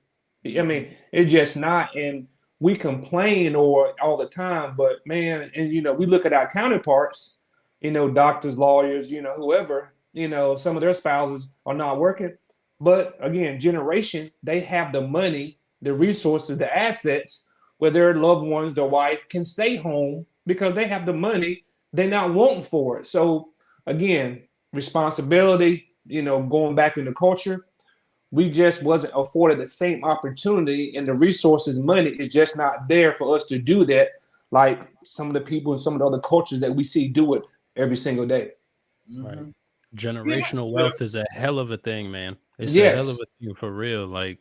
I mean, it's just not. And we complain all the time, but, man, and, you know, we look at our counterparts, you know, doctors, lawyers, you know, whoever, you know, some of their spouses are not working. But, again, generation, they have the money, the resources, the assets where their loved ones, their wife, can stay home because they have the money. They're not wanting for it. So, again, responsibility, you know, going back into culture, we just wasn't afforded the same opportunity, and the resources, money is just not there for us to do that like some of the people in some of the other cultures that we see do it every single day. Right. Generational wealth is a hell of a thing, man. It's a hell of a thing for real. Like,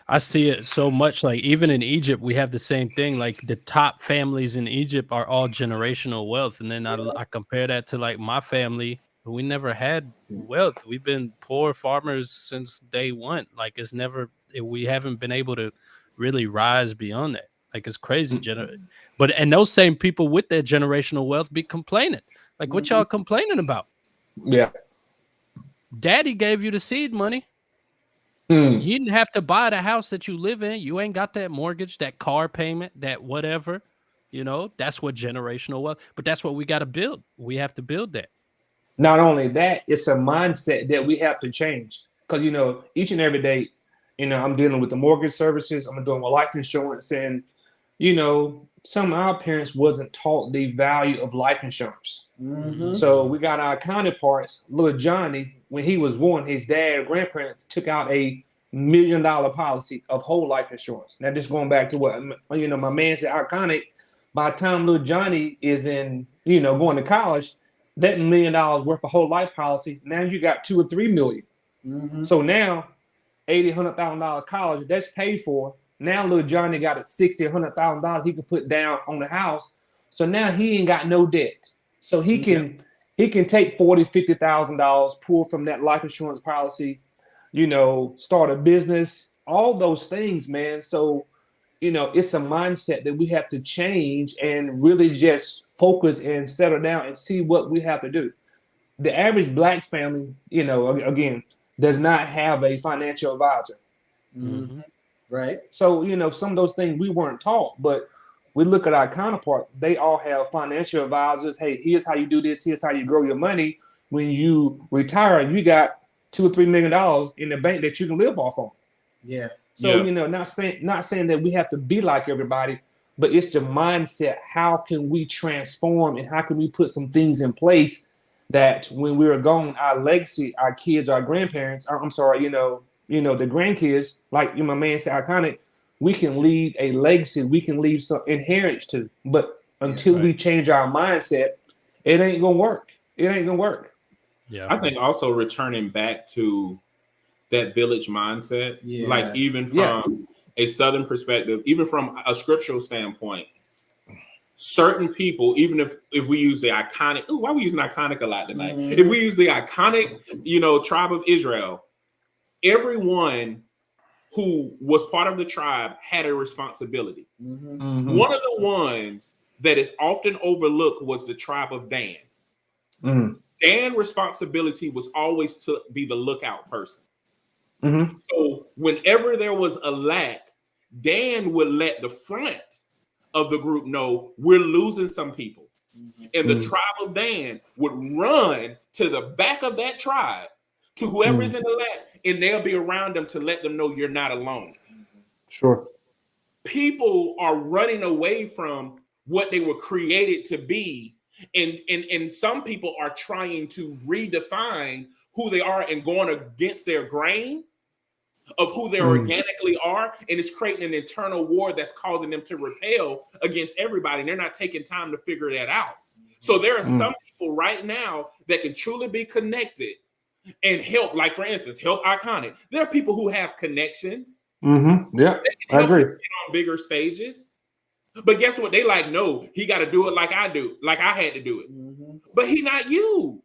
I see it so much. Like, even in Egypt, we have the same thing. Like, the top families in Egypt are all generational wealth. And then I compare that to like my family. We never had wealth. We've been poor farmers since day one. Like we haven't been able to really rise beyond that. Like it's crazy. And those same people with their generational wealth be complaining. Like what y'all complaining about? Yeah. Daddy gave you the seed money. Mm. You didn't have to buy the house that you live in. You ain't got that mortgage, that car payment, that whatever. You know, that's what generational wealth. But that's what we got to build. We have to build that. Not only that, it's a mindset that we have to change. Because, you know, each and every day, you know, I'm dealing with the mortgage services. I'm doing my life insurance. And, you know, some of our parents wasn't taught the value of life insurance. Mm-hmm. So we got our counterparts. Little Johnny, when he was born, his dad or grandparents took out $1 million policy of whole life insurance. Now, just going back to what, you know, my man said, iconic. By the time little Johnny is in, you know, going to college, that $1 million worth of whole life policy, now you got $2 or $3 million. Mm-hmm. So now $100,000 college, that's paid for. Now little Johnny got a $60,000 or $100,000 he can put down on the house. So now he ain't got no debt. So he can take $40,000, $50,000, pull from that life insurance policy, you know, start a business, all those things, man. So, you know, it's a mindset that we have to change and really just focus and settle down and see what we have to do. The average Black family, you know, again, does not have a financial advisor. Mm-hmm. Right. So, you know, some of those things we weren't taught, but we look at our counterpart, they all have financial advisors. Hey, here's how you do this. Here's how you grow your money. When you retire, you got $2 or $3 million in the bank that you can live off on. Yeah. So, you know, not saying that we have to be like everybody, but it's the mindset. How can we transform and how can we put some things in place that when we're gone, our legacy, our kids, our grandparents, the grandkids, like my man said, iconic, we can leave a legacy, we can leave some inheritance to. But until we change our mindset, it ain't gonna work. It ain't gonna work. Yeah. I think also returning back to that village mindset, like even from a Southern perspective, even from a scriptural standpoint, certain people, even if we use the iconic, why are we using iconic a lot tonight? Mm-hmm. If we use the iconic, you know, tribe of Israel, everyone who was part of the tribe had a responsibility. Mm-hmm. Mm-hmm. One of the ones that is often overlooked was the tribe of Dan. Mm-hmm. Dan's responsibility was always to be the lookout person. Mm-hmm. So whenever there was a lack, Dan would let the front of the group know we're losing some people. Mm-hmm. And the tribe of Dan would run to the back of that tribe to whoever's in the lack, and they'll be around them to let them know you're not alone. Sure. People are running away from what they were created to be. And some people are trying to redefine who they are and going against their grain of who they organically are, and it's creating an internal war that's causing them to repel against everybody, and they're not taking time to figure that out. So there are some people right now that can truly be connected and help, like for instance, help Iconic. There are people who have connections. Mm-hmm. Yeah, I agree. On bigger stages. But guess what? They like, no, he got to do it like I do, like I had to do it. Mm-hmm. But he not you.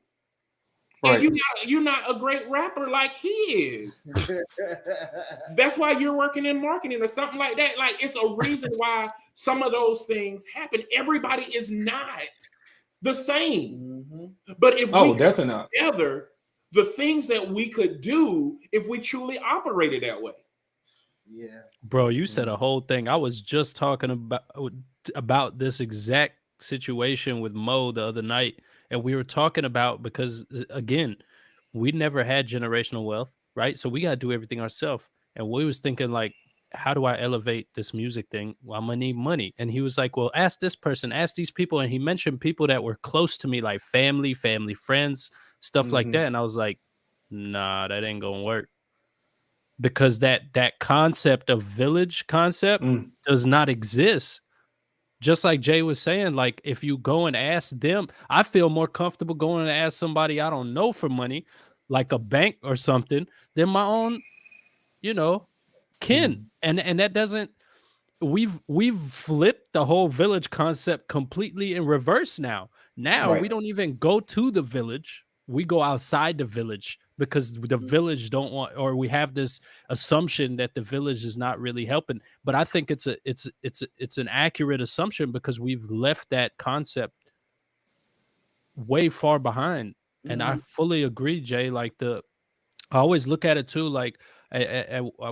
Right. And you're not a great rapper like he is. That's why you're working in marketing or something like that. Like, it's a reason why some of those things happen. Everybody is not the same. Mm-hmm. But if we definitely not together, the things that we could do if we truly operated that way. Yeah, bro, you said a whole thing. I was just talking about this exact situation with Mo the other night, and we were talking about, because again, we never had generational wealth, right? So we got to do everything ourselves. And we was thinking, like, how do I elevate this music thing? Well, I'm gonna need money. And he was like, well, ask this person, ask these people. And he mentioned people that were close to me, like family friends, stuff like that. And I was like, nah, that ain't gonna work. Because that concept of village concept does not exist. Just like Jay was saying, like, if you go and ask them, I feel more comfortable going and ask somebody I don't know for money, like a bank or something, than my own, kin. And that doesn't, we've flipped the whole village concept completely in reverse now. Now we don't even go to the village. we go outside the village because the village don't want, or we have this assumption that the village is not really helping. But I think it's an accurate assumption because we've left that concept way far behind. And I fully agree, Jay. Like I always look at it too. Like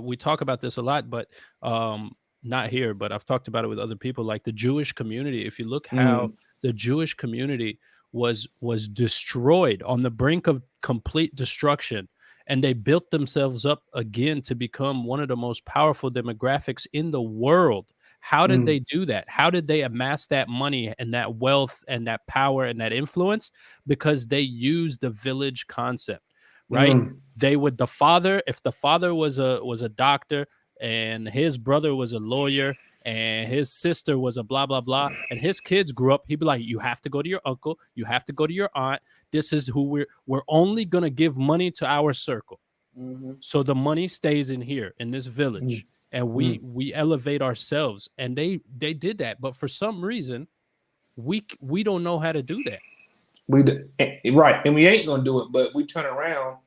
we talk about this a lot, but not here. But I've talked about it with other people. Like the Jewish community. If you look how the Jewish community was destroyed on the brink of complete destruction, and they built themselves up again to become one of the most powerful demographics in the world. How did they do that? How did they amass that money and that wealth and that power and that influence? Because they used the village concept, right? They would, if the father was a doctor and his brother was a lawyer and his sister was a blah, blah, blah, and his kids grew up, he'd be like, you have to go to your uncle, you have to go to your aunt. This is who we're only going to give money to our circle. So the money stays in here, in this village. And we elevate ourselves, and they did that. But for some reason, we don't know how to do that. Right, and we ain't gonna do it. But we turn around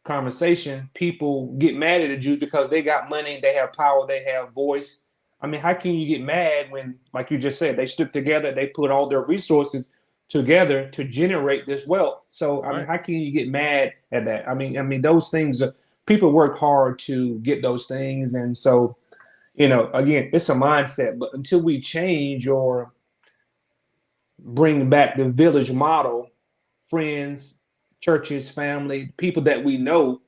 conversation. People get mad at the Jews because they got money, they have power, they have voice. I mean, how can you get mad when, like you just said, they stood together, they put all their resources together to generate this wealth? So I mean, how can you get mad at that? I mean, those things are. People work hard to get those things. And so, again, it's a mindset. But until we change or bring back the village model, friends, churches, family, people that we know,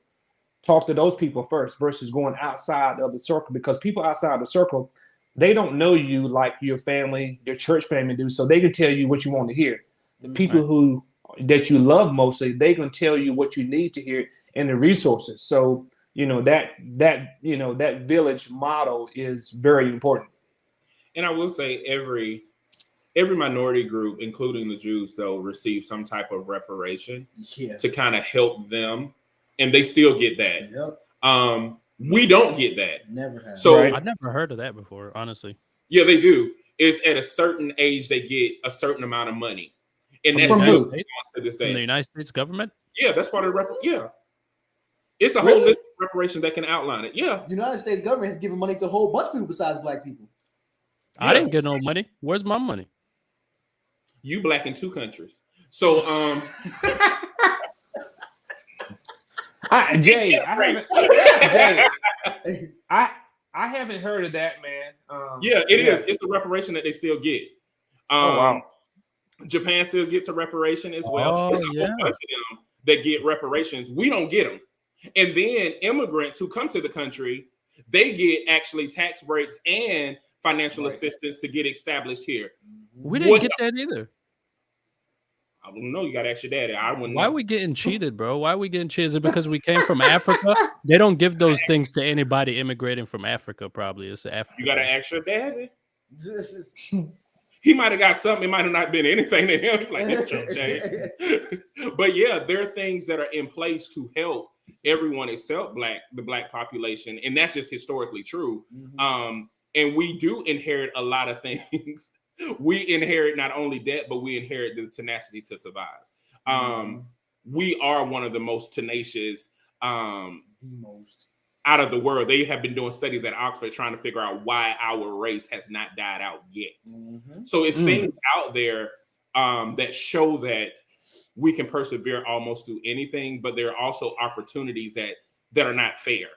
talk to those people first versus going outside of the circle. Because people outside the circle, they don't know you like your family, your church family do. So they can tell you what you want to hear. The people that you love mostly, they can tell you what you need to hear and the resources. So, that village model is very important. And I will say every minority group, including the Jews, though, receive some type of reparation to kind of help them. And they still get that. We don't get that. Never have. So I never heard of that before, honestly. Yeah, they do. It's at a certain age they get a certain amount of money. And From that's to this day. From the United States government? Yeah, that's part of the It's a whole list of reparations that can outline it. Yeah. The United States government has given money to a whole bunch of people besides black people. I didn't get no money. Where's my money? You black in two countries. So Jay, I haven't heard of that, man. It is. It's a reparation that they still get. Wow. Japan still gets a reparation as well. There's a whole bunch of them that get reparations. We don't get them. And then immigrants who come to the country, they get actually tax breaks and financial assistance to get established here. We didn't get that either. I don't know. You got to ask your daddy. I wouldn't. Why are we getting cheated, bro? Why are we getting cheated? Is it because we came from Africa? They don't give those things to anybody immigrating from Africa, probably. It's Africa. You got to ask your daddy. He might have got something. It might have not been anything to him. Like, that's your change. But yeah, there are things that are in place to help everyone except the black population. And that's just historically true. And we do inherit a lot of things. We inherit not only debt, but we inherit the tenacity to survive. We are one of the most tenacious out of the world. They have been doing studies at Oxford trying to figure out why our race has not died out yet. So it's things out there that show that we can persevere almost through anything, but there are also opportunities that are not fair.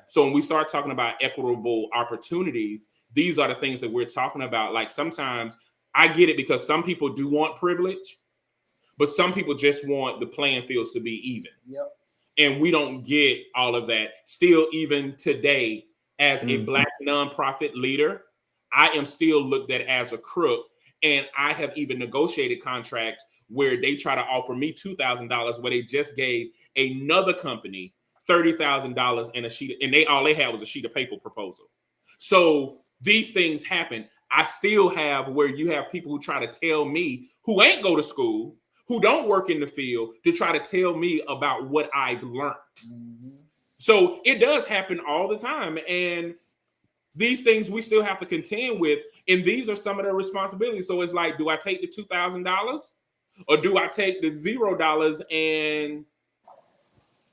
So when we start talking about equitable opportunities, these are the things that we're talking about. Like sometimes I get it because some people do want privilege, but some people just want the playing fields to be even. And we don't get all of that. Still, even today, as a black nonprofit leader, I am still looked at as a crook. And I have even negotiated contracts where they try to offer me $2,000 where they just gave another company $30,000 and a sheet, and all they had was a sheet of paper proposal. So these things happen. I still have where you have people who try to tell me who ain't go to school, who don't work in the field, to try to tell me about what I've learned. So it does happen all the time. And these things we still have to contend with. And these are some of the responsibilities. So it's like, do I take the $2,000 Or do I take the $0 and,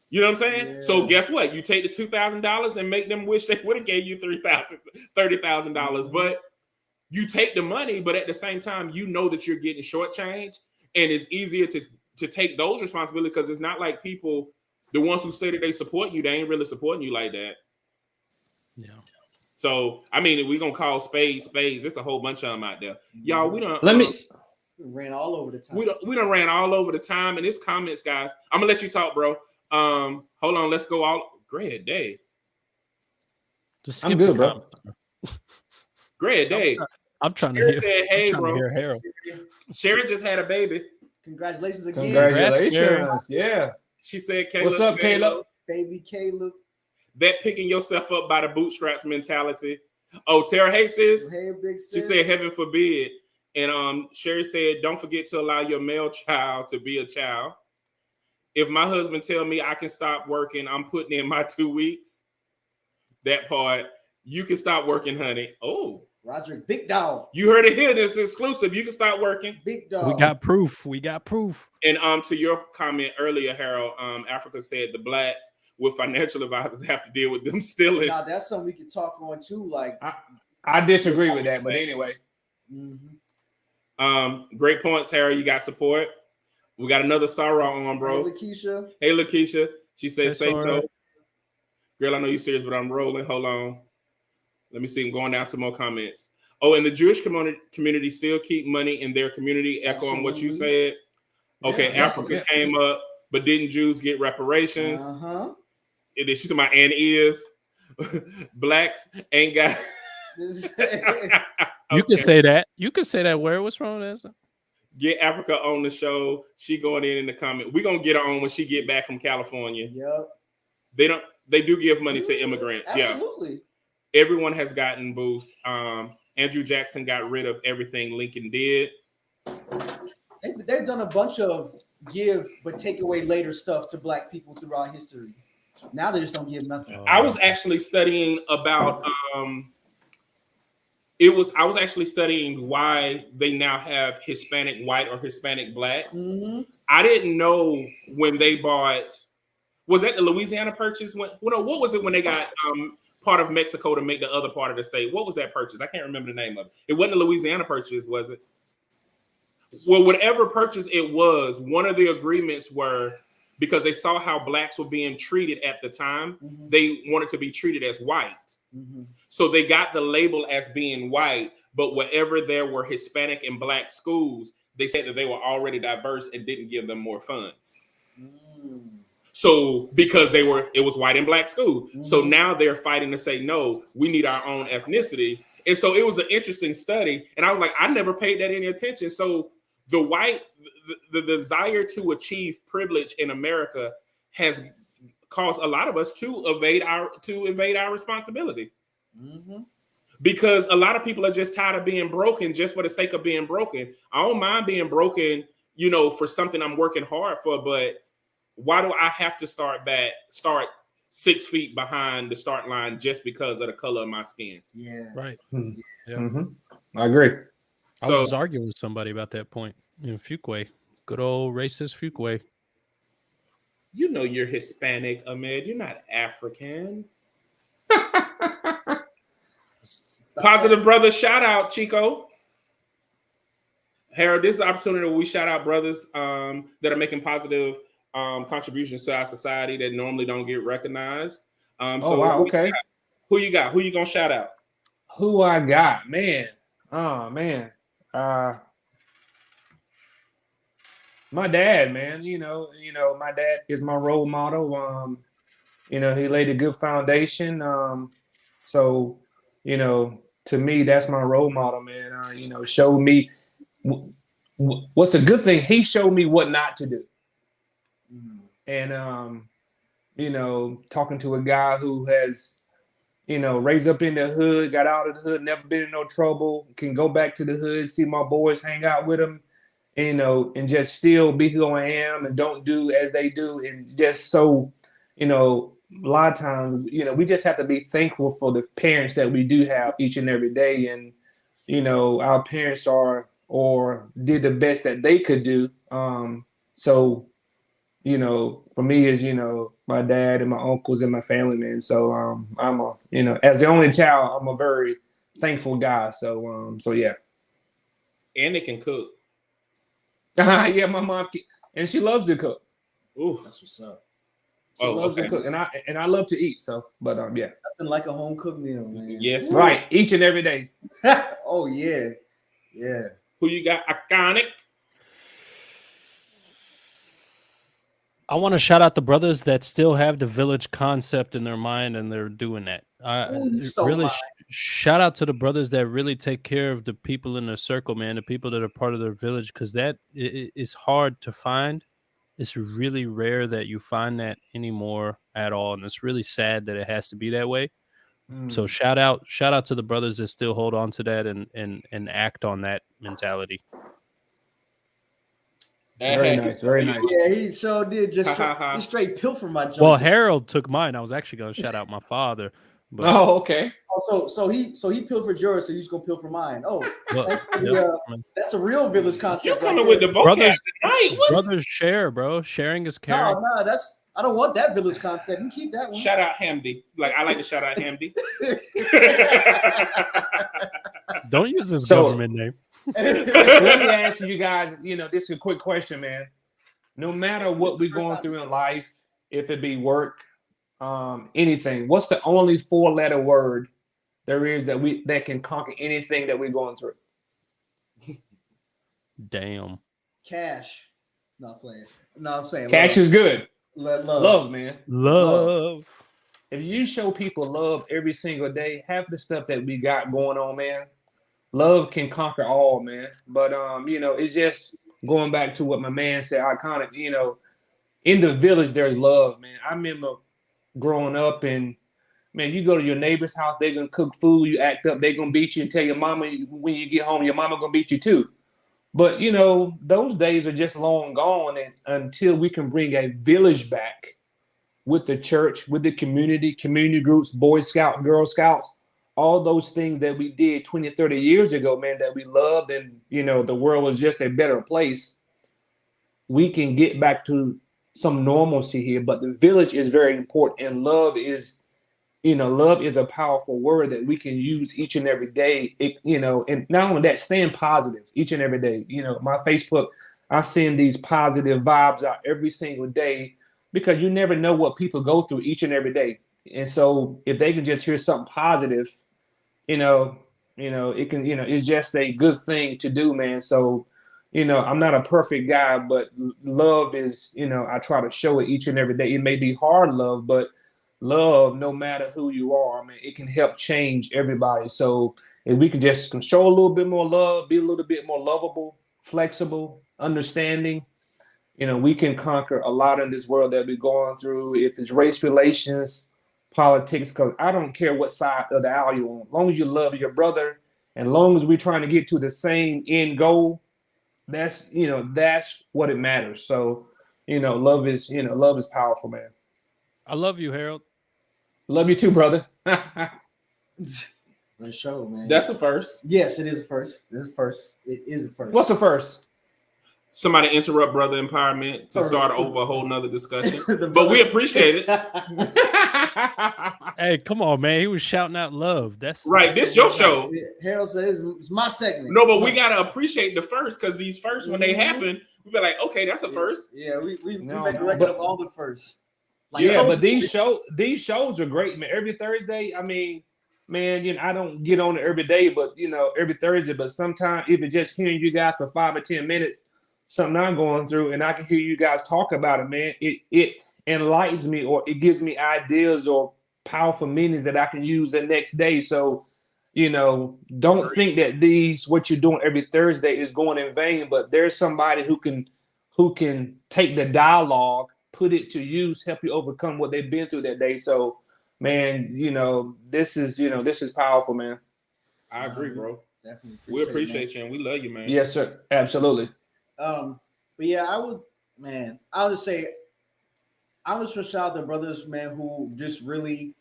you know what I'm saying? Yeah. So guess what? You take the $2,000 and make them wish they would have gave you $30,000. But you take the money, but at the same time, you know that you're getting shortchanged, and it's easier to take those responsibilities because it's not like people, the ones who say that they support you, they ain't really supporting you like that. Yeah. So I mean, we're gonna call spades. There's a whole bunch of them out there, y'all. We don't. We ran all over the time. We done ran all over the time, and it's comments, guys. I'm gonna let you talk, bro. Hold on, let's go all. Great day. I'm good, bro. Great day. I'm trying to Sharon hear. said, hey, I'm trying bro. to hear Harold. Sharon just had a baby. Congratulations again. Congratulations. Yeah. She said, Caleb, what's up, Caleb? Baby Caleb. That picking yourself up by the bootstraps mentality. Oh, Tara, hey, sis. Hey, big sis. She said, heaven forbid. And Sherry said, don't forget to allow your male child to be a child. If my husband tell me I can stop working, I'm putting in my 2 weeks. That part. You can stop working, honey. Oh. Roderick, big dog. You heard it here. This is exclusive. You can stop working. Big dog. We got proof. And to your comment earlier, Harold, Africa said the blacks with financial advisors have to deal with them stealing. Now that's something we could talk on too. Like I disagree with that, but anyway. Great points, Harold. You got support. We got another Sarah on, bro. Hey, Lakeisha. She said, say so. Girl, I know you're serious, but I'm rolling. Hold on. Let me see. I'm going down some more comments. Oh, and the Jewish community still keep money in their community, echoing what you said. Okay, yeah, Africa came up, but didn't Jews get reparations? And then she's talking about and is. Blacks ain't got. You can say that. You can say that. Where? What's wrong with that? Get Africa on the show. She going in the comment. We're going to get her on when she get back from California. Yep. They do give money to immigrants. Absolutely. Yeah. Everyone has gotten boost. Andrew Jackson got rid of everything Lincoln did. They've done a bunch of give but take away later stuff to black people throughout history. Now they just don't give nothing. I was actually studying about I was actually studying why they now have Hispanic white or Hispanic black. I didn't know when they bought. Was that the Louisiana Purchase? What was it when they got part of Mexico to make the other part of the state? What was that purchase? I can't remember the name of it. It wasn't the Louisiana Purchase, was it? Well, whatever purchase it was, one of the agreements were because they saw how blacks were being treated at the time, they wanted to be treated as white. So they got the label as being white, but wherever there were Hispanic and black schools, they said that they were already diverse and didn't give them more funds. So because it was white and black school. So now they're fighting to say, no, we need our own ethnicity. And so it was an interesting study. And I was like, I never paid that any attention. So the desire to achieve privilege in America has caused a lot of us to evade our responsibility. Because a lot of people are just tired of being broken just for the sake of being broken. I don't mind being broken, for something I'm working hard for, but why do I have to start 6 feet behind the start line just because of the color of my skin? Yeah. Right. Yeah. I agree. I was just arguing with somebody about that point in Fuquay. Good old racist Fuquay. You know you're Hispanic, Ahmed. You're not African. Positive brother, shout out, Chico. Harold, this is an opportunity where we shout out brothers that are making positive contributions to our society that normally don't get recognized. Okay. Who you got? Who you gonna shout out? Who I got, man? Oh man, my dad, man. My dad is my role model. He laid a good foundation. So to me, that's my role model, man. Showed me what's a good thing. He showed me what not to do. And talking to a guy who has, raised up in the hood, got out of the hood, never been in no trouble, can go back to the hood, see my boys, hang out with them, and just still be who I am and don't do as they do. And just so, a lot of times, we just have to be thankful for the parents that we do have each and every day. And, our parents are or did the best that they could do. So, you know, for me is, you know, my dad and my uncles and my family, man. So I'm a, you know, as the only child, I'm a very thankful guy. So yeah. And they can cook. Yeah, my mom, and she loves to cook. Ooh, That's what's up. She loves to cook, and I love to eat. So, but yeah. Nothing like a home cooked meal, man. Yes, Right, each and every day. Oh yeah, yeah. Who you got? Iconic. I want to shout out the brothers that still have the village concept in their mind and they're doing that. Really shout out to the brothers that really take care of the people in their circle, man, the people that are part of their village, because that is hard to find. It's really rare that you find that anymore at all, and it's really sad that it has to be that way. So shout out to the brothers that still hold on to that and act on that mentality. Very nice, very nice. Yeah, he sure did. Just straight pilfer my joint. Well, Harold took mine. I was actually going to shout out my father. But, oh, okay. Oh, so he pilfered yours, so he's gonna pilfer mine. Oh, well, that's a real village concept. You're coming with the vocab tonight. Brothers share, bro. Sharing is caring. No, I don't want that village concept. You keep that one. Shout out Hamdi. Like I like to shout out Hamdi. Don't use his government name. Let me ask you guys, you know, this is a quick question, man. No matter what we're going through in life, if it be work, anything, what's the only 4-letter word there is that can conquer anything that we're going through? Damn. Cash. Not playing. No, I'm saying cash is good. Love, man. Love. If you show people love every single day, half the stuff that we got going on, man, love can conquer all, man. But you know, it's just going back to what my man said, iconic, you know, in the village there's love, man. I remember growing up and man, you go to your neighbor's house, they're gonna cook food, you act up, they're gonna beat you and tell your mama when you get home, your mama gonna beat you too. But you know, those days are just long gone, and until we can bring a village back with the church, with the community groups, Boy Scouts, Girl Scouts, all those things that we did 20, 30 years ago, man, that we loved, and you know, the world was just a better place. We can get back to some normalcy here, but the village is very important, and love is, you know, love is a powerful word that we can use each and every day. It, you know, and not only that, staying positive each and every day. You know, my Facebook, I send these positive vibes out every single day because you never know what people go through each and every day. And so if they can just hear something positive, you know, it can, you know, it's just a good thing to do, man. So, you know, I'm not a perfect guy, but love is, you know, I try to show it each and every day. It may be hard love, but love, no matter who you are, man, it can help change everybody. So if we can just show a little bit more love, be a little bit more lovable, flexible, understanding, you know, we can conquer a lot in this world that we're going through. If it's race relations, politics, because I don't care what side of the aisle you're on. As long as you love your brother, and as long as we're trying to get to the same end goal, that's, you know, that's what it matters. So, you know, love is powerful, man. I love you, Harold. Love you too, brother. For sure, man. That's a first. Yes, it is a first. This is first. It is a first. What's the first? Somebody interrupt Brother Empowerment to start over a whole nother discussion. But we appreciate it. Hey, come on, man. He was shouting out love. That's this your show. Harold says it's my segment. No, but we gotta appreciate the first, because these first, when they happen, we be like, okay, that's a first. Yeah, we make a record of all the first. Like, but these shows are great, man. Every Thursday, I mean, man, you know, I don't get on it every day, but you know, every Thursday. But sometimes, if it's just hearing you guys for 5 or 10 minutes, something I'm going through, and I can hear you guys talk about it, man, it enlightens me, or it gives me ideas or powerful meanings that I can use the next day. So, you know, don't think that what you're doing every Thursday is going in vain. But there's somebody who can take the dialogue, put it to use, help you overcome what they've been through that day. So, man, you know, this is powerful, man. I agree, bro. Definitely We appreciate you and we love you, man. Yes, sir. Absolutely. But yeah, I would just say, I was just shout out the brothers, man, who just really,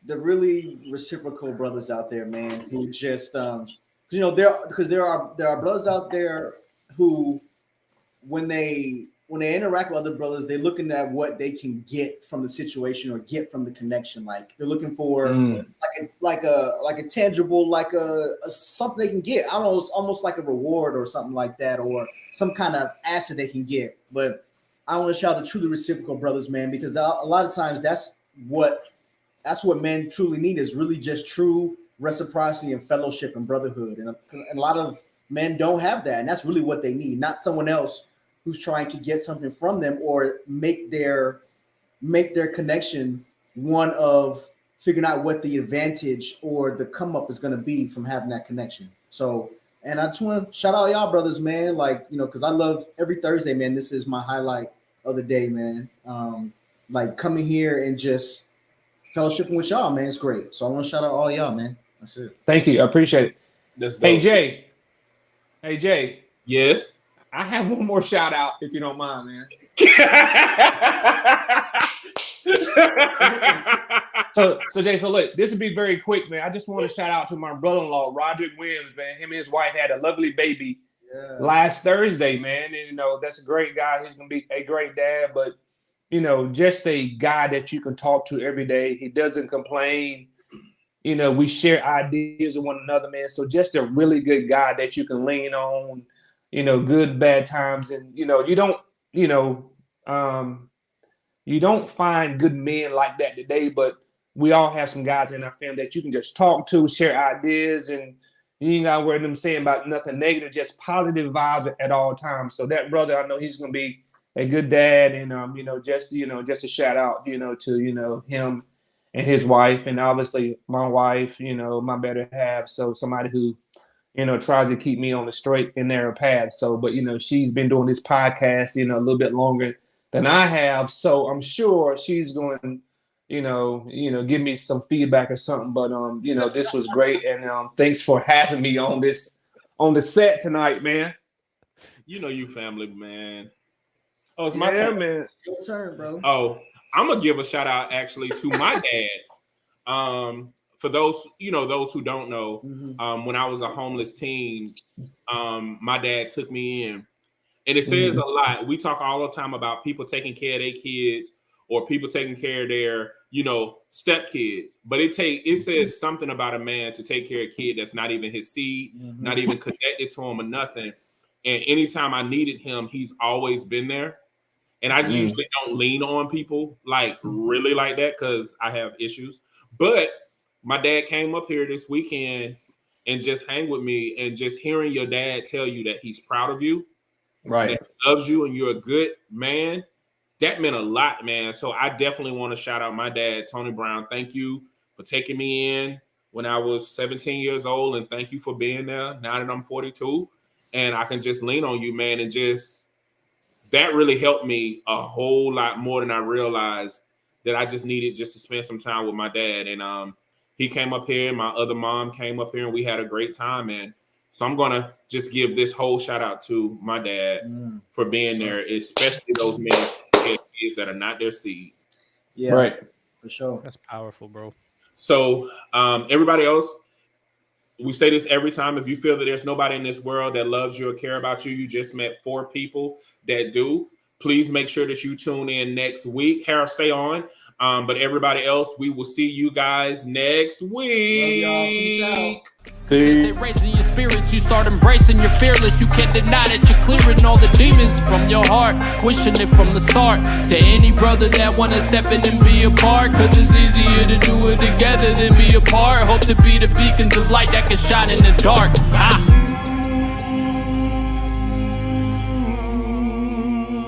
the really reciprocal brothers out there, man, who just You know, there are brothers out there who, when they interact with other brothers, they're looking at what they can get from the situation or get from the connection. Like they're looking for like a tangible, like a something they can get. I don't know, it's almost like a reward or something like that, or some kind of asset they can get. But I want to shout out to truly reciprocal brothers, man, because a lot of times that's what men truly need, is really just true reciprocity and fellowship and brotherhood. And a lot of men don't have that, and that's really what they need, not someone else who's trying to get something from them or make their connection one of figuring out what the advantage or the come up is going to be from having that connection. So, and I just want to shout out y'all brothers, man, like, you know, because I love every Thursday, man. This is my highlight of the day, man. Like coming here and just fellowshipping with y'all, man, it's great. So I want to shout out all y'all, man. That's it. Thank you. I appreciate it. Hey, Jay. Yes. I have one more shout out, if you don't mind, man. So Jay, look, this will be very quick, man. I just want to shout out to my brother-in-law, Roderick Williams, man. Him and his wife had a lovely baby last Thursday, man. And, you know, that's a great guy. He's going to be a great dad, but, you know, just a guy that you can talk to every day. He doesn't complain. You know, we share ideas with one another, man. So just a really good guy that you can lean on, you know, good, bad times. And, you know, you don't find good men like that today, but we all have some guys in our family that you can just talk to, share ideas, and you ain't got to worry them saying about nothing negative, just positive vibes at all times. So that brother, I know he's going to be a good dad. And, just a shout out, to, him and his wife, and obviously my wife, my better half. So somebody who, tries to keep me on the straight and narrow path. So, but, she's been doing this podcast, a little bit longer than I have. So I'm sure she's going, give me some feedback or something. But, this was great. And thanks for having me on the set tonight, man. You family, man. Oh, it's my turn, man. Your turn, bro. Oh, I'm gonna give a shout out actually to my dad. For those who don't know, when I was a homeless teen, my dad took me in, and it says a lot. We talk all the time about people taking care of their kids or people taking care of their, stepkids, but it says something about a man to take care of a kid that's not even his seed, not even connected to him or nothing. And anytime I needed him, he's always been there. And I usually don't lean on people really like that because I have issues. But my dad came up here this weekend and just hang with me, and just hearing your dad tell you that he's proud of you, right? That he loves you and you're a good man. That meant a lot, man. So I definitely want to shout out my dad, Tony Brown. Thank you for taking me in when I was 17 years old. And thank you for being there now that I'm 42. And I can just lean on you, man. And just, that really helped me a whole lot more than I realized that I just needed just to spend some time with my dad. And he came up here, my other mom came up here, and we had a great time, man. So I'm going to just give this whole shout out to my dad for being there, especially those men kids that are not their seed. Yeah, right. For sure. That's powerful, bro. So everybody else, we say this every time. If you feel that there's nobody in this world that loves you or care about you, you just met 4 people that do. Please make sure that you tune in next week. Harold, stay on. But everybody else, we will see you guys next week. Love y'all. Peace out. They raising your spirits, you start embracing your fearless. You can't deny that you're clearing all the demons from your heart, wishing it from the start. To any brother that wanna step in and be a part, cause it's easier to do it together than be apart. Hope to be the beacons of light that can shine in the dark.